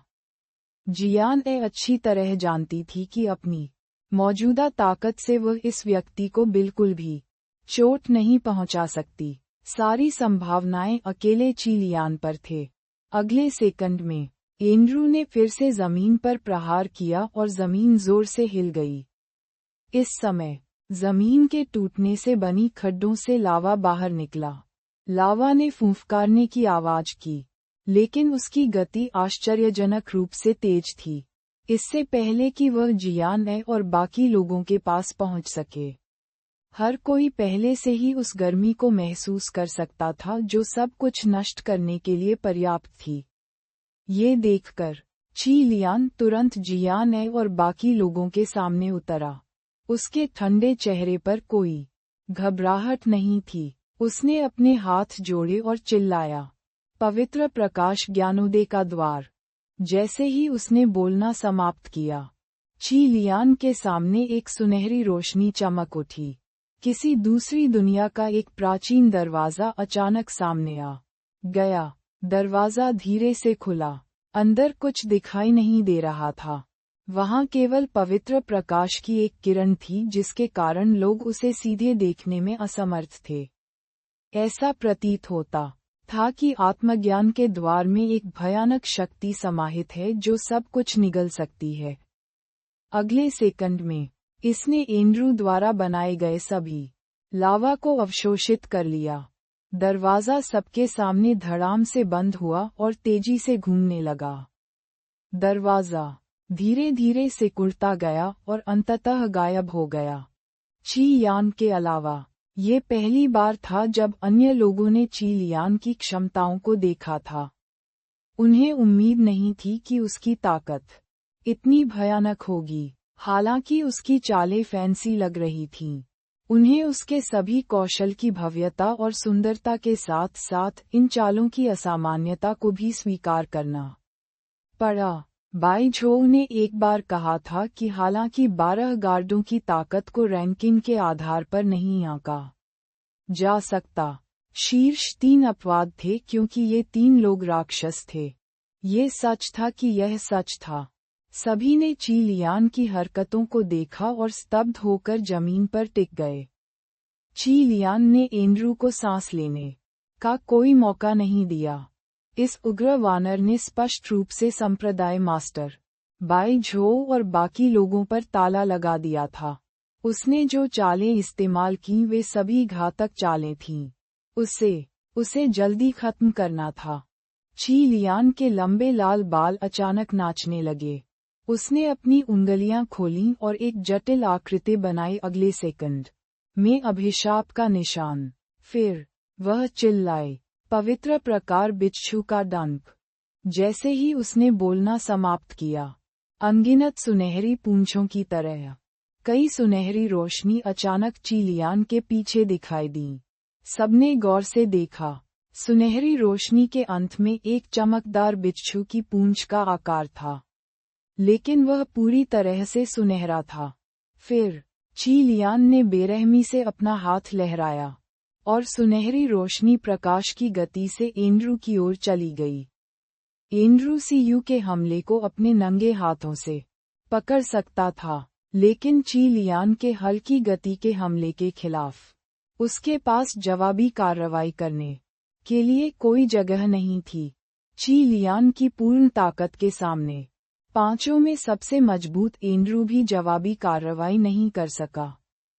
Speaker 1: जियान ए अच्छी तरह जानती थी कि अपनी मौजूदा ताकत से वह इस व्यक्ति को बिल्कुल भी चोट नहीं पहुंचा सकती। सारी संभावनाएं अकेले ची लियान पर थे। अगले सेकंड में एंड्रू ने फिर से जमीन पर प्रहार किया और जमीन जोर से हिल गई। इस समय जमीन के टूटने से बनी खड्डों से लावा बाहर निकला। लावा ने फूंफकारने की आवाज की, लेकिन उसकी गति आश्चर्यजनक रूप से तेज थी। इससे पहले कि वह जियान ए और बाकी लोगों के पास पहुंच सके, हर कोई पहले से ही उस गर्मी को महसूस कर सकता था जो सब कुछ नष्ट करने के लिए पर्याप्त थी। ये देखकर ची लियान तुरंत जियान ए और बाकी लोगों के सामने उतरा। उसके ठंडे चेहरे पर कोई घबराहट नहीं थी। उसने अपने हाथ जोड़े और चिल्लाया, पवित्र प्रकाश ज्ञानोदय का द्वार। जैसे ही उसने बोलना समाप्त किया, ची लियान के सामने एक सुनहरी रोशनी चमक उठी। किसी दूसरी दुनिया का एक प्राचीन दरवाजा अचानक सामने आ गया। दरवाजा धीरे से खुला। अंदर कुछ दिखाई नहीं दे रहा था। वहां केवल पवित्र प्रकाश की एक किरण थी जिसके कारण लोग उसे सीधे देखने में असमर्थ थे। ऐसा प्रतीत होता था कि आत्मज्ञान के द्वार में एक भयानक शक्ति समाहित है जो सब कुछ निगल सकती है। अगले सेकंड में इसने एंड्रू द्वारा बनाए गए सभी लावा को अवशोषित कर लिया। दरवाजा सबके सामने धड़ाम से बंद हुआ और तेजी से घूमने लगा। दरवाजा धीरे धीरे सिकुड़ता गया और अंततः गायब हो गया। ची यान के अलावा ये पहली बार था जब अन्य लोगों ने ची लियान की क्षमताओं को देखा था। उन्हें उम्मीद नहीं थी कि उसकी ताकत इतनी भयानक होगी। हालांकि उसकी चालें फैंसी लग रही थीं, उन्हें उसके सभी कौशल की भव्यता और सुंदरता के साथ साथ इन चालों की असामान्यता को भी स्वीकार करना पड़ा। बाई झो ने एक बार कहा था कि हालांकि 12 गार्डों की ताकत को रैंकिंग के आधार पर नहीं आंका जा सकता, शीर्ष 3 अपवाद थे क्योंकि ये 3 लोग राक्षस थे। ये सच था कि यह सच था। सभी ने ची लियान की हरकतों को देखा और स्तब्ध होकर जमीन पर टिक गए। ची लियान ने एंड्रू को सांस लेने का कोई मौका नहीं दिया। इस उग्र वानर ने स्पष्ट रूप से संप्रदाय मास्टर बाई झो और बाकी लोगों पर ताला लगा दिया था। उसने जो चालें इस्तेमाल की वे सभी घातक चालें थीं। उसे जल्दी खत्म करना था। ची लियान के लंबे लाल बाल अचानक नाचने लगे। उसने अपनी उंगलियां खोलीं और एक जटिल आकृति बनाई। अगले सेकंड में अभिशाप का निशान। फिर वह चिल्लाए, पवित्र प्रकार बिच्छू का डंक। जैसे ही उसने बोलना समाप्त किया, अनगिनत सुनहरी पूंछों की तरह कई सुनहरी रोशनी अचानक ची लियान के पीछे दिखाई दी। सबने गौर से देखा। सुनहरी रोशनी के अंत में एक चमकदार बिच्छू की पूंछ का आकार था, लेकिन वह पूरी तरह से सुनहरा था। फिर ची लियान ने बेरहमी से अपना हाथ लहराया और सुनहरी रोशनी प्रकाश की गति से एंड्रू की ओर चली गई। एंड्रू सीयू के हमले को अपने नंगे हाथों से पकड़ सकता था, लेकिन ची लियान के हल्की गति के हमले के खिलाफ उसके पास जवाबी कार्रवाई करने के लिए कोई जगह नहीं थी। ची लियान की पूर्ण ताकत के सामने पांचों में सबसे मजबूत एंड्रू भी जवाबी कार्रवाई नहीं कर सका।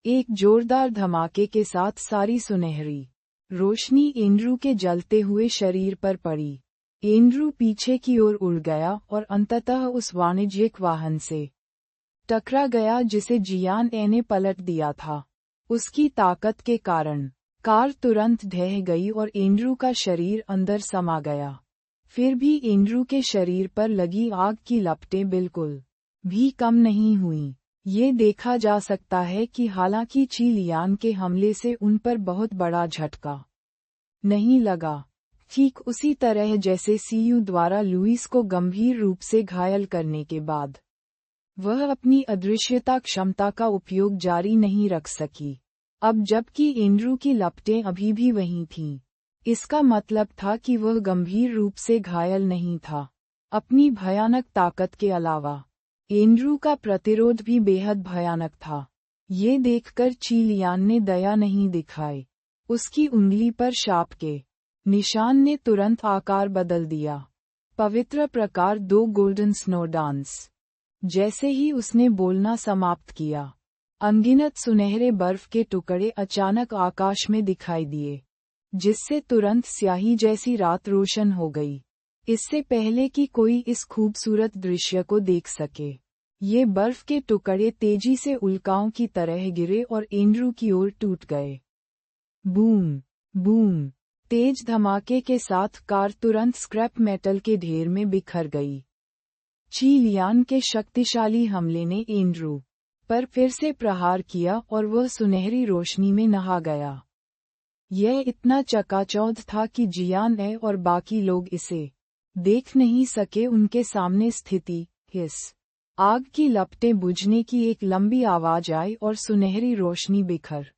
Speaker 1: एक जोरदार धमाके के साथ सारी सुनहरी रोशनी एंड्रू के जलते हुए शरीर पर पड़ी। एंड्रू पीछे की ओर उड़ गया और अंततः उस वाणिज्यिक वाहन से टकरा गया जिसे जियान ए ने पलट दिया था। उसकी ताकत के कारण कार तुरंत ढह गई और एंड्रू का शरीर अंदर समा गया। फिर भी एंड्रू के शरीर पर लगी आग की लपटें बिल्कुल भी कम नहीं हुईं। ये देखा जा सकता है कि हालांकि ची लियान के हमले से उन पर बहुत बड़ा झटका नहीं लगा, ठीक उसी तरह जैसे सीयू द्वारा लुइस को गंभीर रूप से घायल करने के बाद वह अपनी अदृश्यता क्षमता का उपयोग जारी नहीं रख सकी। अब जबकि एंड्रू की लपटें अभी भी वहीं थीं, इसका मतलब था कि वह गंभीर रूप से घायल नहीं था। अपनी भयानक ताकत के अलावा एंड्रू का प्रतिरोध भी बेहद भयानक था। ये देखकर ची लियान ने दया नहीं दिखाई। उसकी उंगली पर शाप के निशान ने तुरंत आकार बदल दिया। पवित्र प्रकार 2 गोल्डन स्नो डांस। जैसे ही उसने बोलना समाप्त किया, अनगिनत सुनहरे बर्फ के टुकड़े अचानक आकाश में दिखाई दिए, जिससे तुरंत स्याही जैसी रात रोशन हो गई। इससे पहले कि कोई इस खूबसूरत दृश्य को देख सके, ये बर्फ के टुकड़े तेजी से उल्काओं की तरह गिरे और एंड्रू की ओर टूट गए। बूम बूम, तेज धमाके के साथ कार तुरंत स्क्रैप मेटल के ढेर में बिखर गई। ची लियान के शक्तिशाली हमले ने एंड्रू पर फिर से प्रहार किया और वह सुनहरी रोशनी में नहा गया। यह इतना चकाचौंध था कि जियान ए और बाकी लोग इसे देख नहीं सके। उनके सामने स्थिति इस आग की लपटें बुझने की एक लंबी आवाज आई और सुनहरी रोशनी बिखर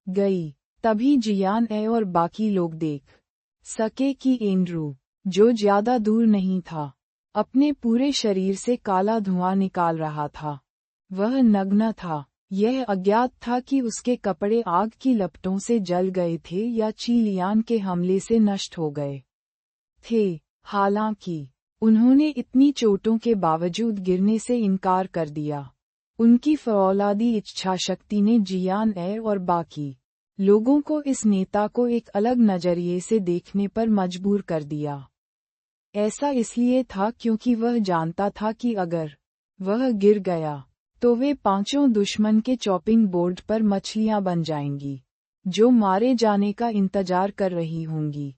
Speaker 1: गई। तभी जियान ए और बाकी लोग देख सके कि एंड्रू, जो ज्यादा दूर नहीं था, अपने पूरे शरीर से काला धुआं निकाल रहा था। वह नग्न था। यह अज्ञात था कि उसके कपड़े आग की लपटों से जल गए थे या ची लियान के हमले से नष्ट हो गए थे। हालांकि उन्होंने इतनी चोटों के बावजूद गिरने से इनकार कर दिया। उनकी फौलादी इच्छा शक्ति ने जियान ए और बाकी लोगों को इस नेता को एक अलग नजरिए से देखने पर मजबूर कर दिया। ऐसा इसलिए था क्योंकि वह जानता था कि अगर वह गिर गया तो वे पांचों दुश्मन के चॉपिंग बोर्ड पर मछलियां बन जाएंगी, जो मारे जाने का इंतजार कर रही होंगी।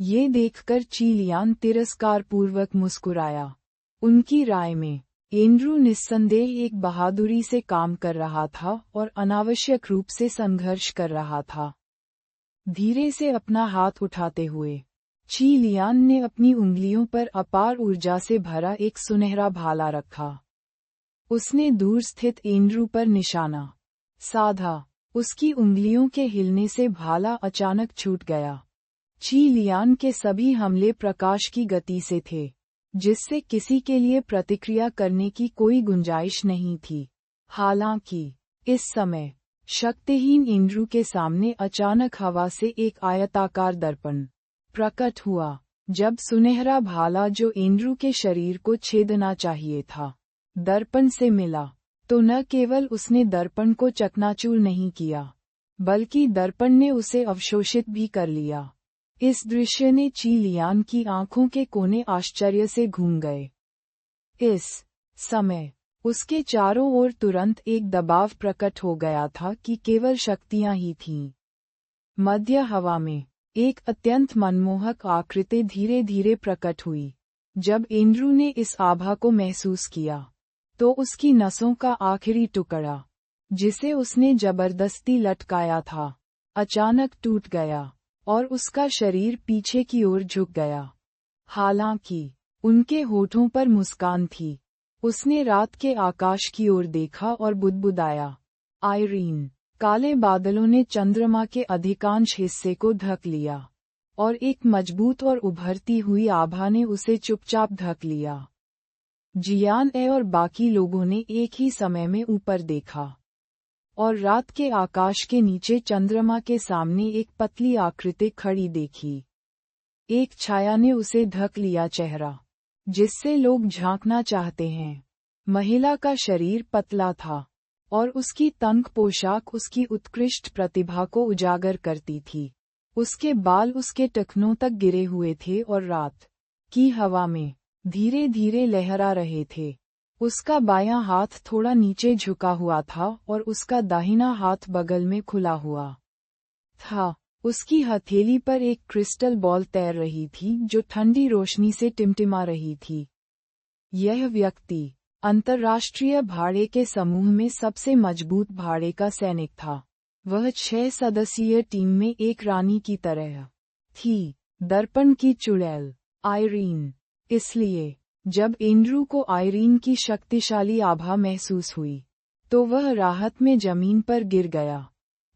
Speaker 1: ये देखकर ची लियान तिरस्कारपूर्वक मुस्कुराया। उनकी राय में एंड्रू निस्संदेह एक बहादुरी से काम कर रहा था और अनावश्यक रूप से संघर्ष कर रहा था। धीरे से अपना हाथ उठाते हुए ची लियान ने अपनी उंगलियों पर अपार ऊर्जा से भरा एक सुनहरा भाला रखा। उसने दूर स्थित एंड्रू पर निशाना साधा। उसकी उंगलियों के हिलने से भाला अचानक छूट गया। ची लियान के सभी हमले प्रकाश की गति से थे, जिससे किसी के लिए प्रतिक्रिया करने की कोई गुंजाइश नहीं थी। हालांकि इस समय शक्तिहीन एंड्रू के सामने अचानक हवा से एक आयताकार दर्पण प्रकट हुआ। जब सुनहरा भाला जो एंड्रू के शरीर को छेदना चाहिए था, दर्पण से मिला, तो न केवल उसने दर्पण को चकनाचूर नहीं किया, बल्कि दर्पण ने उसे अवशोषित भी कर लिया। इस दृश्य ने ची लियान की आंखों के कोने आश्चर्य से घूम गए। इस समय उसके चारों ओर तुरंत एक दबाव प्रकट हो गया था कि केवल शक्तियां ही थीं। मध्य हवा में एक अत्यंत मनमोहक आकृति धीरे धीरे प्रकट हुई। जब एंड्रू ने इस आभा को महसूस किया, तो उसकी नसों का आखिरी टुकड़ा, जिसे उसने जबरदस्ती लटकाया था, अचानक टूट गया और उसका शरीर पीछे की ओर झुक गया। हालांकि उनके होठों पर मुस्कान थी। उसने रात के आकाश की ओर देखा और बुदबुदाया, आयरीन। काले बादलों ने चंद्रमा के अधिकांश हिस्से को ढक लिया, और एक मजबूत और उभरती हुई आभा ने उसे चुपचाप ढक लिया। जियान ए और बाकी लोगों ने एक ही समय में ऊपर देखा, और रात के आकाश के नीचे चंद्रमा के सामने एक पतली आकृति खड़ी देखी। एक छाया ने उसे ढक लिया चेहरा, जिससे लोग झांकना चाहते हैं। महिला का शरीर पतला था, और उसकी तंग पोशाक उसकी उत्कृष्ट प्रतिभा को उजागर करती थी। उसके बाल उसके टखनों तक गिरे हुए थे और रात की हवा में धीरे धीरे लहरा रहे थे। उसका बायां हाथ थोड़ा नीचे झुका हुआ था और उसका दाहिना हाथ बगल में खुला हुआ था। उसकी हथेली पर एक क्रिस्टल बॉल तैर रही थी जो ठंडी रोशनी से टिमटिमा रही थी। यह व्यक्ति अंतर्राष्ट्रीय भाड़े के समूह में सबसे मजबूत भाड़े का सैनिक था। वह 6 सदस्यीय टीम में एक रानी की तरह थी, दर्पण की चुड़ैल, आयरीन। इसलिए जब एंड्रू को आयरीन की शक्तिशाली आभा महसूस हुई, तो वह राहत में जमीन पर गिर गया।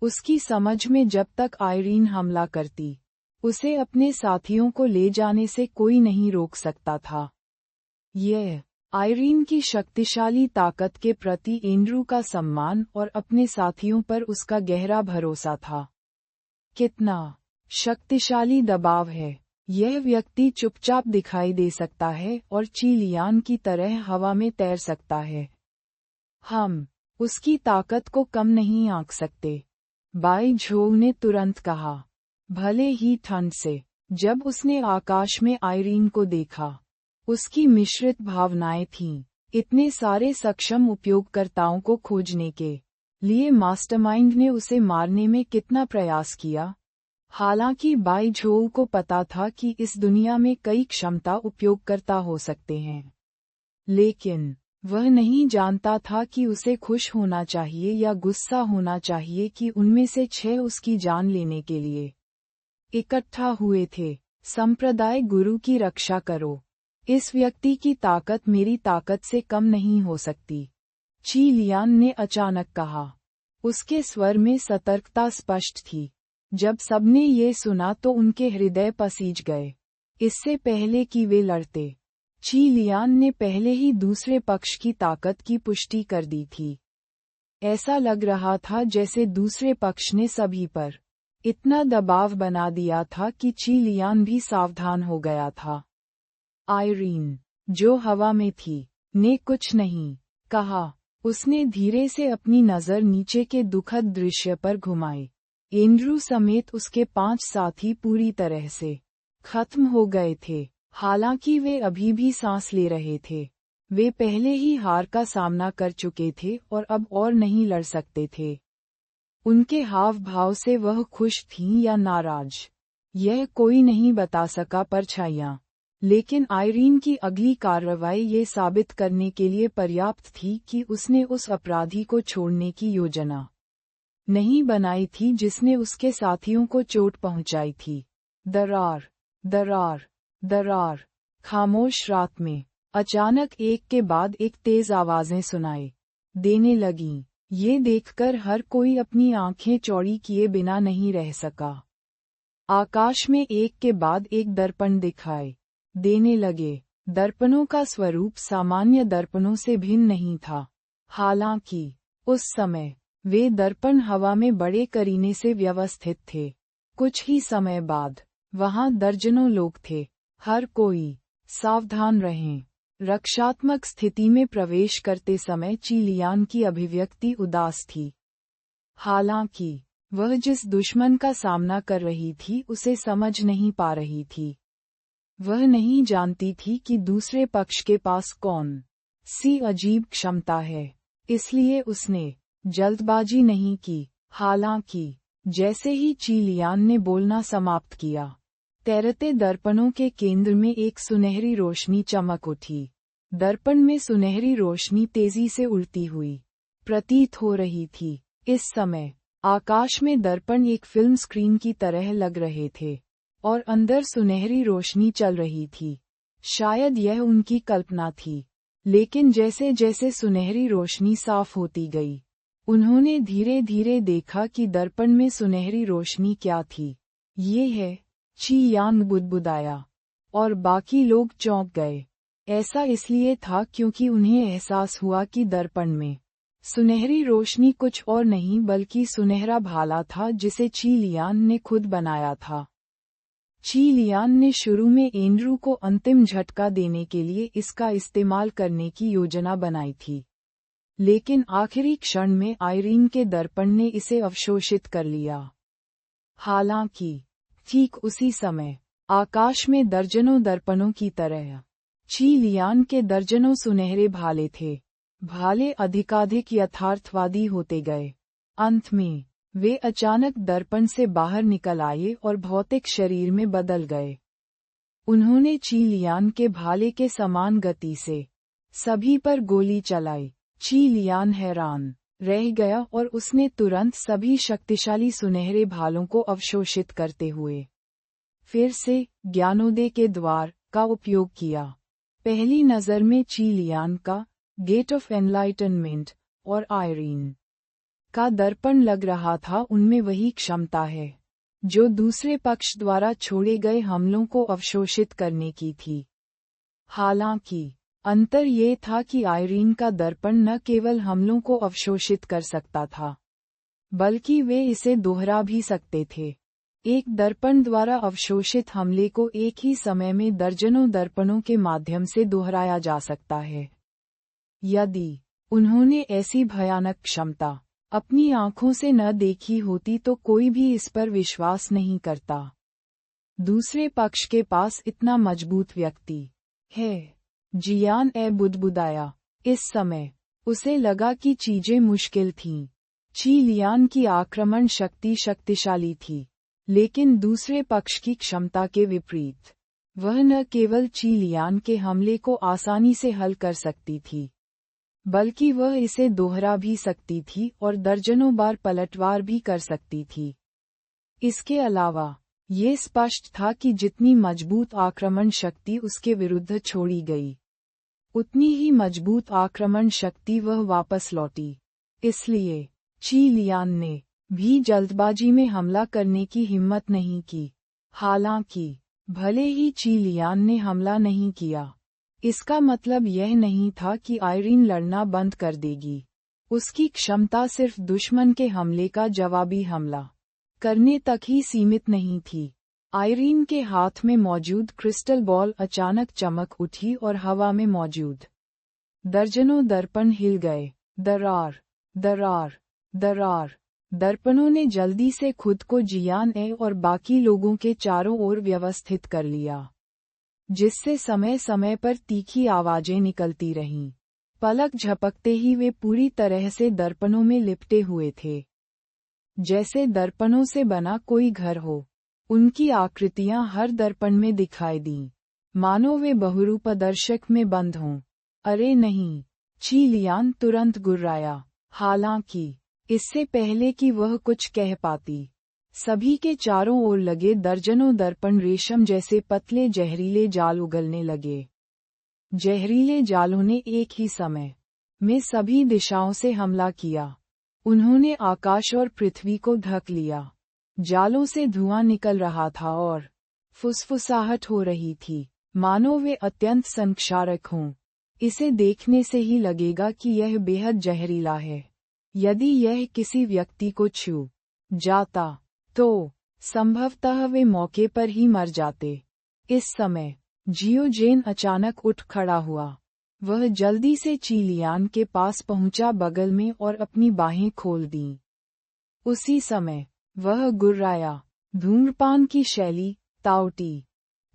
Speaker 1: उसकी समझ में जब तक आयरीन हमला करती, उसे अपने साथियों को ले जाने से कोई नहीं रोक सकता था। यह आयरीन की शक्तिशाली ताकत के प्रति एंड्रू का सम्मान और अपने साथियों पर उसका गहरा भरोसा था। कितना शक्तिशाली दबाव है! यह व्यक्ति चुपचाप दिखाई दे सकता है और ची लियान की तरह हवा में तैर सकता है। हम उसकी ताकत को कम नहीं आंक सकते, बाई झोउ ने तुरंत कहा। भले ही ठंड से। जब उसने आकाश में आयरीन को देखा, उसकी मिश्रित भावनाएं थीं। इतने सारे सक्षम उपयोगकर्ताओं को खोजने के लिए मास्टरमाइंड ने उसे मारने में कितना प्रयास किया। हालांकि बाई झोउ को पता था कि इस दुनिया में कई क्षमता उपयोगकर्ता हो सकते हैं, लेकिन वह नहीं जानता था कि उसे खुश होना चाहिए या गुस्सा होना चाहिए कि उनमें से 6 उसकी जान लेने के लिए इकट्ठा हुए थे। संप्रदाय गुरु की रक्षा करो। इस व्यक्ति की ताकत मेरी ताकत से कम नहीं हो सकती, ची लियान ने अचानक कहा। उसके स्वर में सतर्कता स्पष्ट थी। जब सबने ये सुना तो उनके हृदय पसीज गए। इससे पहले कि वे लड़ते, ची लियान ने पहले ही दूसरे पक्ष की ताकत की पुष्टि कर दी थी। ऐसा लग रहा था जैसे दूसरे पक्ष ने सभी पर इतना दबाव बना दिया था कि ची लियान भी सावधान हो गया था। आयरीन, जो हवा में थी, ने कुछ नहीं कहा। उसने धीरे से अपनी नज़र नीचे के दुखद दृश्य पर घुमाई। एंड्रू समेत उसके 5 साथी पूरी तरह से खत्म हो गए थे। हालांकि वे अभी भी सांस ले रहे थे। वे पहले ही हार का सामना कर चुके थे और अब और नहीं लड़ सकते थे। उनके हाव भाव से वह खुश थीं या नाराज, यह कोई नहीं बता सका। परछाइयां, लेकिन आयरीन की अगली कार्रवाई ये साबित करने के लिए पर्याप्त थी कि उसने उस अपराधी को छोड़ने की योजना नहीं बनाई थी जिसने उसके साथियों को चोट पहुंचाई थी। दरार दरार, दरार। खामोश रात में अचानक एक के बाद एक तेज आवाजें सुनाई देने लगीं। ये देखकर हर कोई अपनी आंखें चौड़ी किए बिना नहीं रह सका। आकाश में एक के बाद एक दर्पण दिखाई देने लगे। दर्पणों का स्वरूप सामान्य दर्पणों से भिन्न नहीं था। हालांकि उस समय वे दर्पण हवा में बड़े करीने से व्यवस्थित थे। कुछ ही समय बाद वहां दर्जनों लोग थे। हर कोई सावधान रहें। रक्षात्मक स्थिति में प्रवेश करते समय चीलियान की अभिव्यक्ति उदास थी। हालांकि वह जिस दुश्मन का सामना कर रही थी उसे समझ नहीं पा रही थी। वह नहीं जानती थी कि दूसरे पक्ष के पास कौन सी अजीब क्षमता है, इसलिए उसने जल्दबाजी नहीं की। हालांकि जैसे ही चीलियान ने बोलना समाप्त किया, तैरते दर्पणों के केंद्र में एक सुनहरी रोशनी चमक उठी। दर्पण में सुनहरी रोशनी तेजी से उड़ती हुई प्रतीत हो रही थी। इस समय आकाश में दर्पण एक फिल्म स्क्रीन की तरह लग रहे थे और अंदर सुनहरी रोशनी चल रही थी। शायद यह उनकी कल्पना थी, लेकिन जैसे जैसे सुनहरी रोशनी साफ होती गई, उन्होंने धीरे धीरे देखा कि दर्पण में सुनहरी रोशनी क्या थी। ये है, ची यांग बुदबुदाया, और बाकी लोग चौंक गए। ऐसा इसलिए था क्योंकि उन्हें एहसास हुआ कि दर्पण में सुनहरी रोशनी कुछ और नहीं बल्कि सुनहरा भाला था जिसे ची लियान ने खुद बनाया था। ची लियान ने शुरू में एंड्रू को अंतिम झटका देने के लिए इसका इस्तेमाल करने की योजना बनाई थी, लेकिन आखिरी क्षण में आयरीन के दर्पण ने इसे अवशोषित कर लिया। हालांकि ठीक उसी समय आकाश में दर्जनों दर्पणों की तरह ची लियान के दर्जनों सुनहरे भाले थे। भाले अधिकाधिक यथार्थवादी होते गए। अंत में वे अचानक दर्पण से बाहर निकल आए और भौतिक शरीर में बदल गए। उन्होंने ची लियान के भाले के समान गति से सभी पर गोली चलाई। ची लियान हैरान रह गया और उसने तुरंत सभी शक्तिशाली सुनहरे भालों को अवशोषित करते हुए फिर से ज्ञानोदय के द्वार का उपयोग किया। पहली नज़र में ची लियान का गेट ऑफ एनलाइटनमेंट और आयरीन का दर्पण लग रहा था उनमें वही क्षमता है जो दूसरे पक्ष द्वारा छोड़े गए हमलों को अवशोषित करने की थी। हालांकि अंतर ये था कि आयरीन का दर्पण न केवल हमलों को अवशोषित कर सकता था, बल्कि वे इसे दोहरा भी सकते थे। एक दर्पण द्वारा अवशोषित हमले को एक ही समय में दर्जनों दर्पणों के माध्यम से दोहराया जा सकता है। यदि उन्होंने ऐसी भयानक क्षमता अपनी आंखों से न देखी होती तो कोई भी इस पर विश्वास नहीं करता। दूसरे पक्ष के पास इतना मजबूत व्यक्ति है। जियान बुदबुदाया। इस समय उसे लगा कि चीजें मुश्किल थीं। ची लियान की आक्रमण शक्ति शक्तिशाली थी, लेकिन दूसरे पक्ष की क्षमता के विपरीत वह न केवल ची लियान के हमले को आसानी से हल कर सकती थी, बल्कि वह इसे दोहरा भी सकती थी और दर्जनों बार पलटवार भी कर सकती थी। इसके अलावा ये स्पष्ट था कि जितनी मजबूत आक्रमण शक्ति उसके विरुद्ध छोड़ी गई, उतनी ही मजबूत आक्रमण शक्ति वह वापस लौटी। इसलिए ची लियान ने भी जल्दबाजी में हमला करने की हिम्मत नहीं की। हालांकि भले ही ची लियान ने हमला नहीं किया, इसका मतलब यह नहीं था कि आयरीन लड़ना बंद कर देगी। उसकी क्षमता सिर्फ दुश्मन के हमले का जवाबी हमला करने तक ही सीमित नहीं थी। आयरीन के हाथ में मौजूद क्रिस्टल बॉल अचानक चमक उठी और हवा में मौजूद दर्जनों दर्पण हिल गए। दरार, दरार, दरार। दर्पणों ने जल्दी से खुद को जियान और बाकी लोगों के चारों ओर व्यवस्थित कर लिया, जिससे समय समय पर तीखी आवाजें निकलती रहीं। पलक झपकते ही वे पूरी तरह से दर्पणों में लिपटे हुए थे, जैसे दर्पणों से बना कोई घर हो। उनकी आकृतियां हर दर्पण में दिखाई दीं, मानो वे बहुरूपदर्शक में बंद हों। अरे नहीं! ची लियान तुरंत गुर्राया। हालांकि इससे पहले कि वह कुछ कह पाती, सभी के चारों ओर लगे दर्जनों दर्पण रेशम जैसे पतले जहरीले जाल उगलने लगे। जहरीले जालों ने एक ही समय में सभी दिशाओं से हमला किया। उन्होंने आकाश और पृथ्वी को ढक लिया। जालों से धुआं निकल रहा था और फुसफुसाहट हो रही थी, मानो वे अत्यंत संक्षारक हों। इसे देखने से ही लगेगा कि यह बेहद जहरीला है। यदि यह किसी व्यक्ति को छू जाता तो संभवतः वे मौके पर ही मर जाते। इस समय जियोजेन अचानक उठ खड़ा हुआ। वह जल्दी से चीलियान के पास पहुंचा बगल में और अपनी बाहें खोल दीं। उसी समय वह गुर्राया। धूम्रपान की शैली, ताओटी।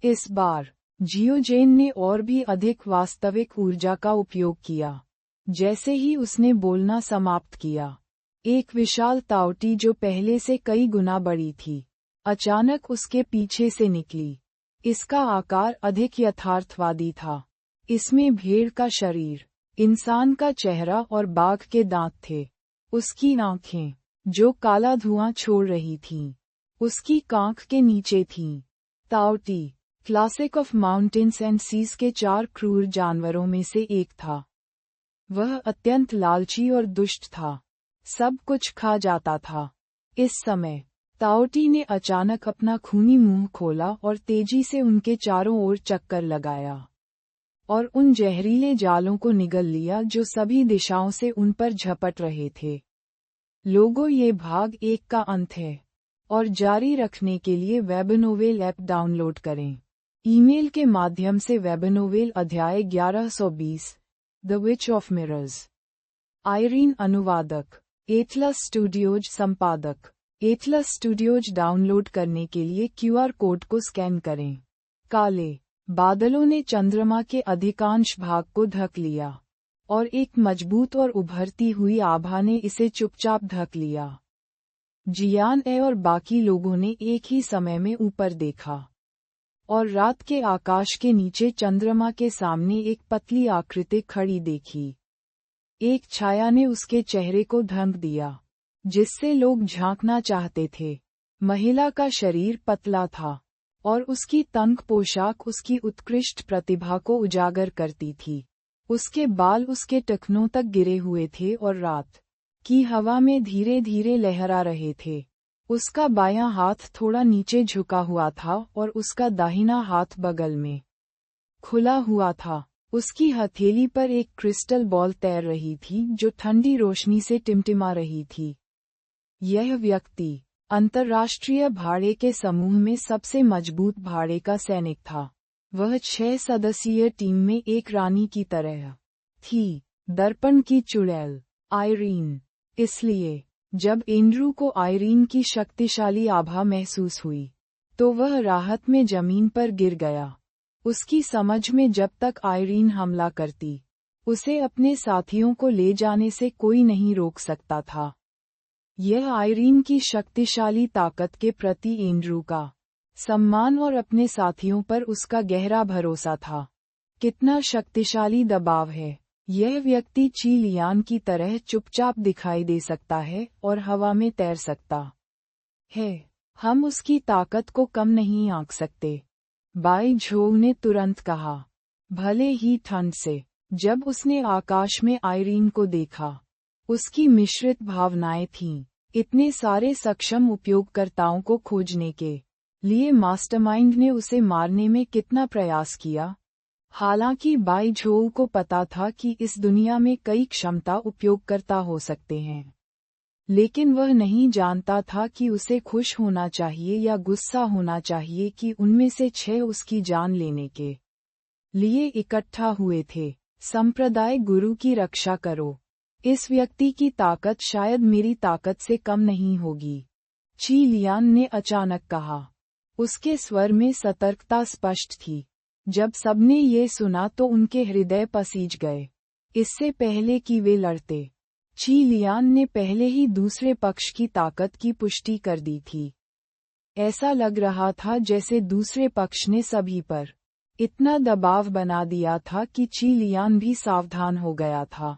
Speaker 1: इस बार जियोजेन ने और भी अधिक वास्तविक ऊर्जा का उपयोग किया। जैसे ही उसने बोलना समाप्त किया, एक विशाल ताओटी जो पहले से कई गुना बड़ी थी, अचानक उसके पीछे से निकली। इसका आकार अधिक यथार्थवादी था। इसमें भेड़ का शरीर, इंसान का चेहरा और बाघ के दांत थे। उसकी आंखें, जो काला धुआं छोड़ रही थीं, उसकी कांख के नीचे थीं। Taotie, classic of mountains and seas के 4 क्रूर जानवरों में से एक था। वह अत्यंत लालची और दुष्ट था, सब कुछ खा जाता था। इस समय ताओटी ने अचानक अपना खूनी मुंह खोला और तेजी से उनके चारों ओर चक्कर लगाया और उन जहरीले जालों को निगल लिया जो सभी दिशाओं से उन पर झपट रहे थे। लोगों, ये भाग 1 का अंत है और जारी रखने के लिए वेबनोवेल ऐप डाउनलोड करें। ईमेल के माध्यम से वेबनोवेल अध्याय 1120 the which of mirrors. Irene अनुवादक, एटलस स्टूडियोज संपादक। एटलस स्टूडियोज डाउनलोड करने के लिए QR कोड को स्कैन करें। काले बादलों ने चंद्रमा के अधिकांश भाग को ढक लिया और एक मजबूत और उभरती हुई आभा ने इसे चुपचाप ढक लिया। जियान ए और बाकी लोगों ने एक ही समय में ऊपर देखा और रात के आकाश के नीचे चंद्रमा के सामने एक पतली आकृति खड़ी देखी। एक छाया ने उसके चेहरे को ढक दिया, जिससे लोग झांकना चाहते थे। महिला का शरीर पतला था और उसकी तंग पोशाक उसकी उत्कृष्ट प्रतिभा को उजागर करती थी। उसके बाल उसके टखनों तक गिरे हुए थे और रात की हवा में धीरे धीरे लहरा रहे थे। उसका बायां हाथ थोड़ा नीचे झुका हुआ था और उसका दाहिना हाथ बगल में खुला हुआ था। उसकी हथेली पर एक क्रिस्टल बॉल तैर रही थी जो ठंडी रोशनी से टिमटिमा रही थी। यह व्यक्ति अंतर्राष्ट्रीय भाड़े के समूह में सबसे मजबूत भाड़े का सैनिक था। वह 6 सदस्यीय टीम में एक रानी की तरह थी, दर्पण की चुड़ैल, आयरीन। इसलिए जब एंड्रू को आयरीन की शक्तिशाली आभा महसूस हुई, तो वह राहत में जमीन पर गिर गया। उसकी समझ में जब तक आयरीन हमला करती, उसे अपने साथियों को ले जाने से कोई नहीं रोक सकता था। यह आयरीन की शक्तिशाली ताकत के प्रति एंड्रू का सम्मान और अपने साथियों पर उसका गहरा भरोसा था। कितना शक्तिशाली दबाव है! यह व्यक्ति चीलियान की तरह चुपचाप दिखाई दे सकता है और हवा में तैर सकता है। हम उसकी ताकत को कम नहीं आंक सकते, बाई झोउ ने तुरंत कहा। भले ही ठंड से। जब उसने आकाश में आयरीन को देखा, उसकी मिश्रित भावनाएं थीं। इतने सारे सक्षम उपयोगकर्ताओं को खोजने के लिए मास्टरमाइंड ने उसे मारने में कितना प्रयास किया। हालांकि बाई झोउ को पता था कि इस दुनिया में कई क्षमता उपयोगकर्ता हो सकते हैं, लेकिन वह नहीं जानता था कि उसे खुश होना चाहिए या गुस्सा होना चाहिए कि उनमें से 6 उसकी जान लेने के लिए इकट्ठा हुए थे। संप्रदाय गुरु की रक्षा करो। इस व्यक्ति की ताकत शायद मेरी ताकत से कम नहीं होगी, चीलियान ने अचानक कहा। उसके स्वर में सतर्कता स्पष्ट थी। जब सबने ये सुना तो उनके हृदय पसीज गए। इससे पहले कि वे लड़ते, चीलियान ने पहले ही दूसरे पक्ष की ताकत की पुष्टि कर दी थी। ऐसा लग रहा था जैसे दूसरे पक्ष ने सभी पर इतना दबाव बना दिया था कि चीलियान भी सावधान हो गया था।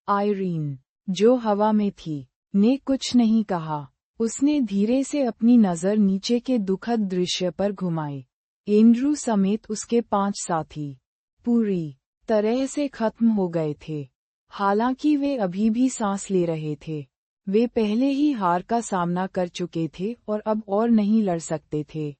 Speaker 1: आयरीन, जो हवा में थी, ने कुछ नहीं कहा। उसने धीरे से अपनी नज़र नीचे के दुखद दृश्य पर घुमाई। एंड्रू समेत उसके 5 साथी पूरी तरह से खत्म हो गए थे। हालांकि वे अभी भी सांस ले रहे थे। वे पहले ही हार का सामना कर चुके थे और अब और नहीं लड़ सकते थे।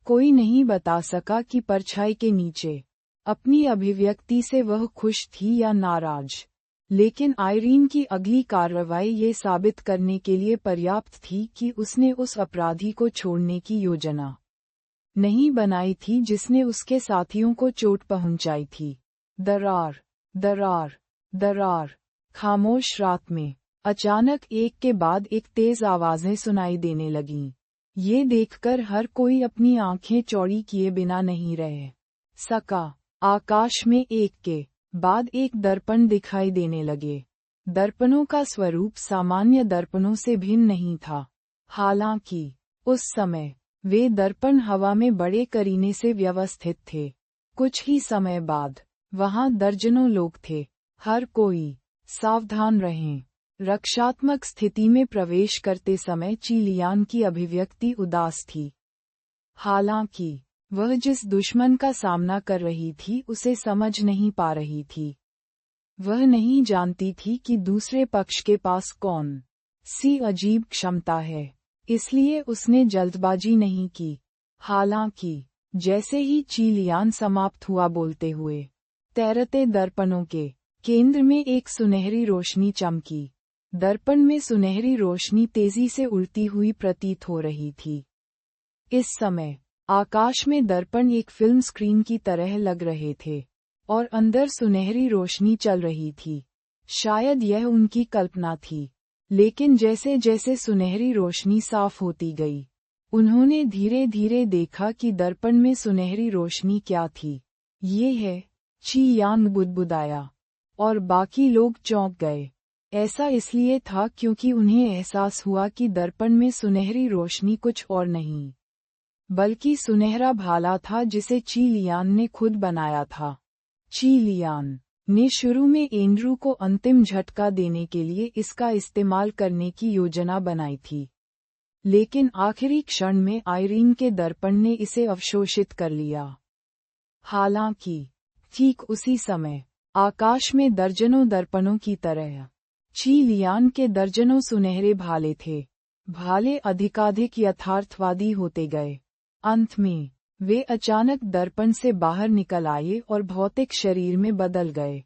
Speaker 1: कोई नहीं बता सका कि परछाई के नीचे अपनी अभिव्यक्ति से वह खुश थी या नाराज। लेकिन आयरीन की अगली कार्रवाई ये साबित करने के लिए पर्याप्त थी कि उसने उस अपराधी को छोड़ने की योजना नहीं बनाई थी जिसने उसके साथियों को चोट पहुंचाई थी। दरार, दरार, दरार। खामोश रात में अचानक एक के बाद एक तेज आवाजें सुनाई देने लगीं। ये देखकर हर कोई अपनी आंखें चौड़ी किए बिना नहीं रह सका। आकाश में एक के बाद एक दर्पण दिखाई देने लगे। दर्पणों का स्वरूप सामान्य दर्पणों से भिन्न नहीं था। हालांकि उस समय वे दर्पण हवा में बड़े करीने से व्यवस्थित थे। कुछ ही समय बाद वहां दर्जनों लोग थे। हर कोई सावधान रहें। रक्षात्मक स्थिति में प्रवेश करते समय चीलियान की अभिव्यक्ति उदास थी। हालांकि वह जिस दुश्मन का सामना कर रही थी उसे समझ नहीं पा रही थी। वह नहीं जानती थी कि दूसरे पक्ष के पास कौन सी अजीब क्षमता है, इसलिए उसने जल्दबाजी नहीं की। हालांकि जैसे ही चीलियान समाप्त हुआ बोलते हुए, तैरते दर्पणों के केंद्र में एक सुनहरी रोशनी चमकी। दर्पण में सुनहरी रोशनी तेजी से उड़ती हुई प्रतीत हो रही थी। इस समय आकाश में दर्पण एक फिल्म स्क्रीन की तरह लग रहे थे और अंदर सुनहरी रोशनी चल रही थी। शायद यह उनकी कल्पना थी, लेकिन जैसे जैसे सुनहरी रोशनी साफ होती गई, उन्होंने धीरे धीरे देखा कि दर्पण में सुनहरी रोशनी क्या थी। ये है, ची यांग बुदबुदाया, और बाकी लोग चौंक गए। ऐसा इसलिए था क्योंकि उन्हें एहसास हुआ कि दर्पण में सुनहरी रोशनी कुछ और नहीं बल्कि सुनहरा भाला था जिसे चीलियान ने खुद बनाया था। चीलियान ने शुरू में एंड्रू को अंतिम झटका देने के लिए इसका इस्तेमाल करने की योजना बनाई थी, लेकिन आखिरी क्षण में आयरीन के दर्पण ने इसे अवशोषित कर लिया। हालांकि ठीक उसी समय आकाश में दर्जनों दर्पणों की तरह चीलियान के दर्जनों सुनहरे भाले थे। भाले अधिकाधिक यथार्थवादी होते गए। अंत में वे अचानक दर्पण से बाहर निकल आए और भौतिक शरीर में बदल गए।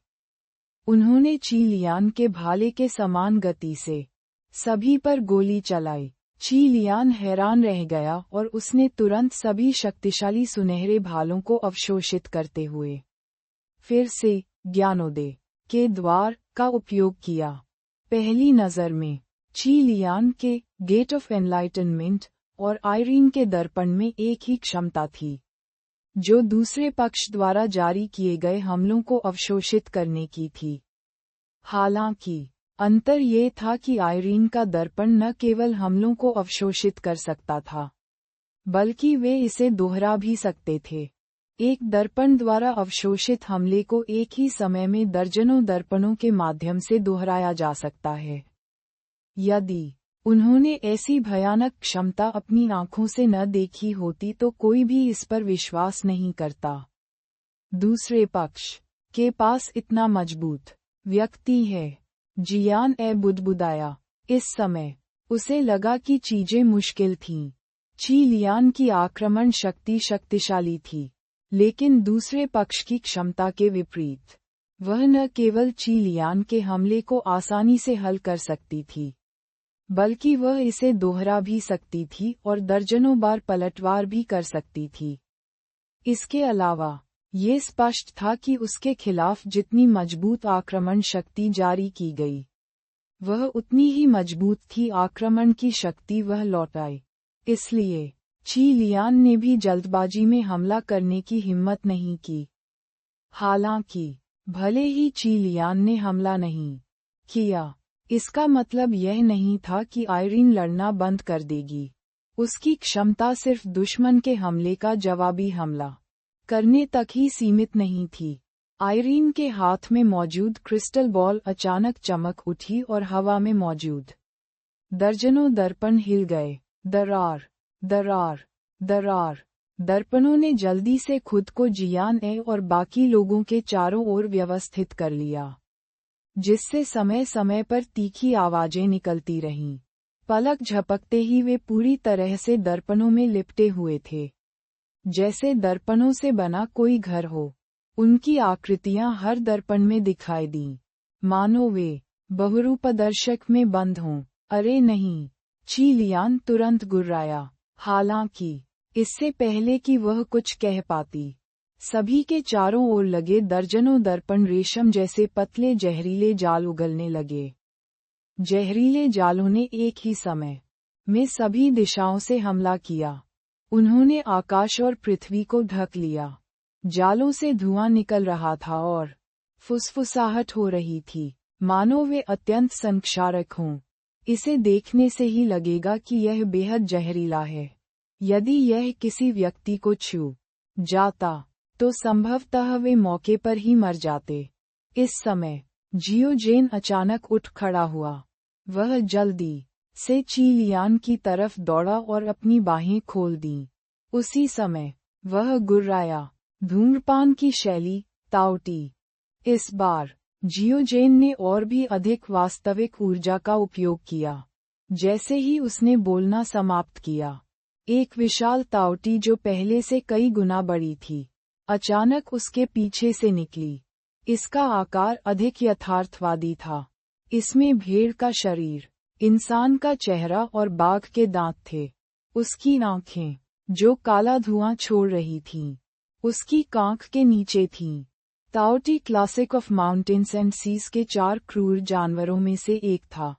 Speaker 1: उन्होंने चीलियान के भाले के समान गति से सभी पर गोली चलाई। चीलियान हैरान रह गया और उसने तुरंत सभी शक्तिशाली सुनहरे भालों को अवशोषित करते हुए फिर से ज्ञानोदय के द्वार का उपयोग किया। पहली नज़र में चीलियान के गेट ऑफ एनलाइटनमेंट और आयरीन के दर्पण में एक ही क्षमता थी, जो दूसरे पक्ष द्वारा जारी किए गए हमलों को अवशोषित करने की थी। हालांकि अंतर ये था कि आयरीन का दर्पण न केवल हमलों को अवशोषित कर सकता था, बल्कि वे इसे दोहरा भी सकते थे। एक दर्पण द्वारा अवशोषित हमले को एक ही समय में दर्जनों दर्पणों के माध्यम से दोहराया जा सकता है। यदि उन्होंने ऐसी भयानक क्षमता अपनी आंखों से न देखी होती तो कोई भी इस पर विश्वास नहीं करता। दूसरे पक्ष के पास इतना मजबूत व्यक्ति है। जियान बुदबुदाया। इस समय उसे लगा कि चीजें मुश्किल थीं। चीलियान की आक्रमण शक्ति शक्तिशाली थी, लेकिन दूसरे पक्ष की क्षमता के विपरीत वह न केवल चीलियान के हमले को आसानी से हल कर सकती थी, बल्कि वह इसे दोहरा भी सकती थी और दर्जनों बार पलटवार भी कर सकती थी। इसके अलावा ये स्पष्ट था कि उसके खिलाफ जितनी मजबूत आक्रमण शक्ति जारी की गई, वह उतनी ही मजबूत थी आक्रमण की शक्ति वह लौटाए। इसलिए चीलियान ने भी जल्दबाजी में हमला करने की हिम्मत नहीं की। हालांकि भले ही चीलियान ने हमला नहीं किया, इसका मतलब यह नहीं था कि आयरीन लड़ना बंद कर देगी। उसकी क्षमता सिर्फ दुश्मन के हमले का जवाबी हमला करने तक ही सीमित नहीं थी। आयरीन के हाथ में मौजूद क्रिस्टल बॉल अचानक चमक उठी और हवा में मौजूद दर्जनों दर्पण हिल गए। दरार, दरार, दरार। दर्पणों ने जल्दी से खुद को जियान और बाकी लोगों के चारों ओर व्यवस्थित कर लिया, जिससे समय समय पर तीखी आवाजें निकलती रहीं। पलक झपकते ही वे पूरी तरह से दर्पणों में लिपटे हुए थे, जैसे दर्पणों से बना कोई घर हो। उनकी आकृतियां हर दर्पण में दिखाई दीं, मानो वे बहुरूपदर्शक में बंद हों। अरे नहीं! ची लियान तुरंत गुर्राया। हालांकि इससे पहले कि वह कुछ कह पाती, सभी के चारों ओर लगे दर्जनों दर्पण रेशम जैसे पतले जहरीले जाल उगलने लगे। जहरीले जालों ने एक ही समय में सभी दिशाओं से हमला किया। उन्होंने आकाश और पृथ्वी को ढक लिया। जालों से धुआं निकल रहा था और फुसफुसाहट हो रही थी, मानो वे अत्यंत संक्षारक हों। इसे देखने से ही लगेगा कि यह बेहद जहरीला है। यदि यह किसी व्यक्ति को छू जाता तो संभवतः वे मौके पर ही मर जाते। इस समय जियोजेन अचानक उठ खड़ा हुआ। वह जल्दी से ची लियान की तरफ दौड़ा और अपनी बाहें खोल दीं। उसी समय वह गुर्राया, धूम्रपान की शैली, ताओटी। इस बार जियोजेन ने और भी अधिक वास्तविक ऊर्जा का उपयोग किया। जैसे ही उसने बोलना समाप्त किया, एक विशाल ताओटी जो पहले से कई गुना बड़ी थी, अचानक उसके पीछे से निकली। इसका आकार अधिक यथार्थवादी था। इसमें भेड़ का शरीर, इंसान का चेहरा और बाघ के दांत थे। उसकी आंखें, जो काला धुआं छोड़ रही थीं, उसकी कांख के नीचे थीं। Taotie classic of mountains and seas के 4 क्रूर जानवरों में से एक था।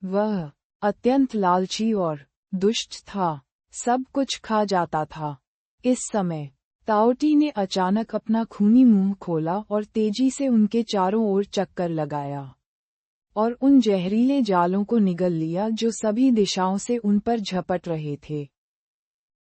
Speaker 1: वह अत्यंत लालची और दुष्ट था, सब कुछ खा जाता था। इस समय ताओटी ने अचानक अपना खूनी मुंह खोला और तेजी से उनके चारों ओर चक्कर लगाया और उन जहरीले जालों को निगल लिया जो सभी दिशाओं से उन पर झपट रहे थे।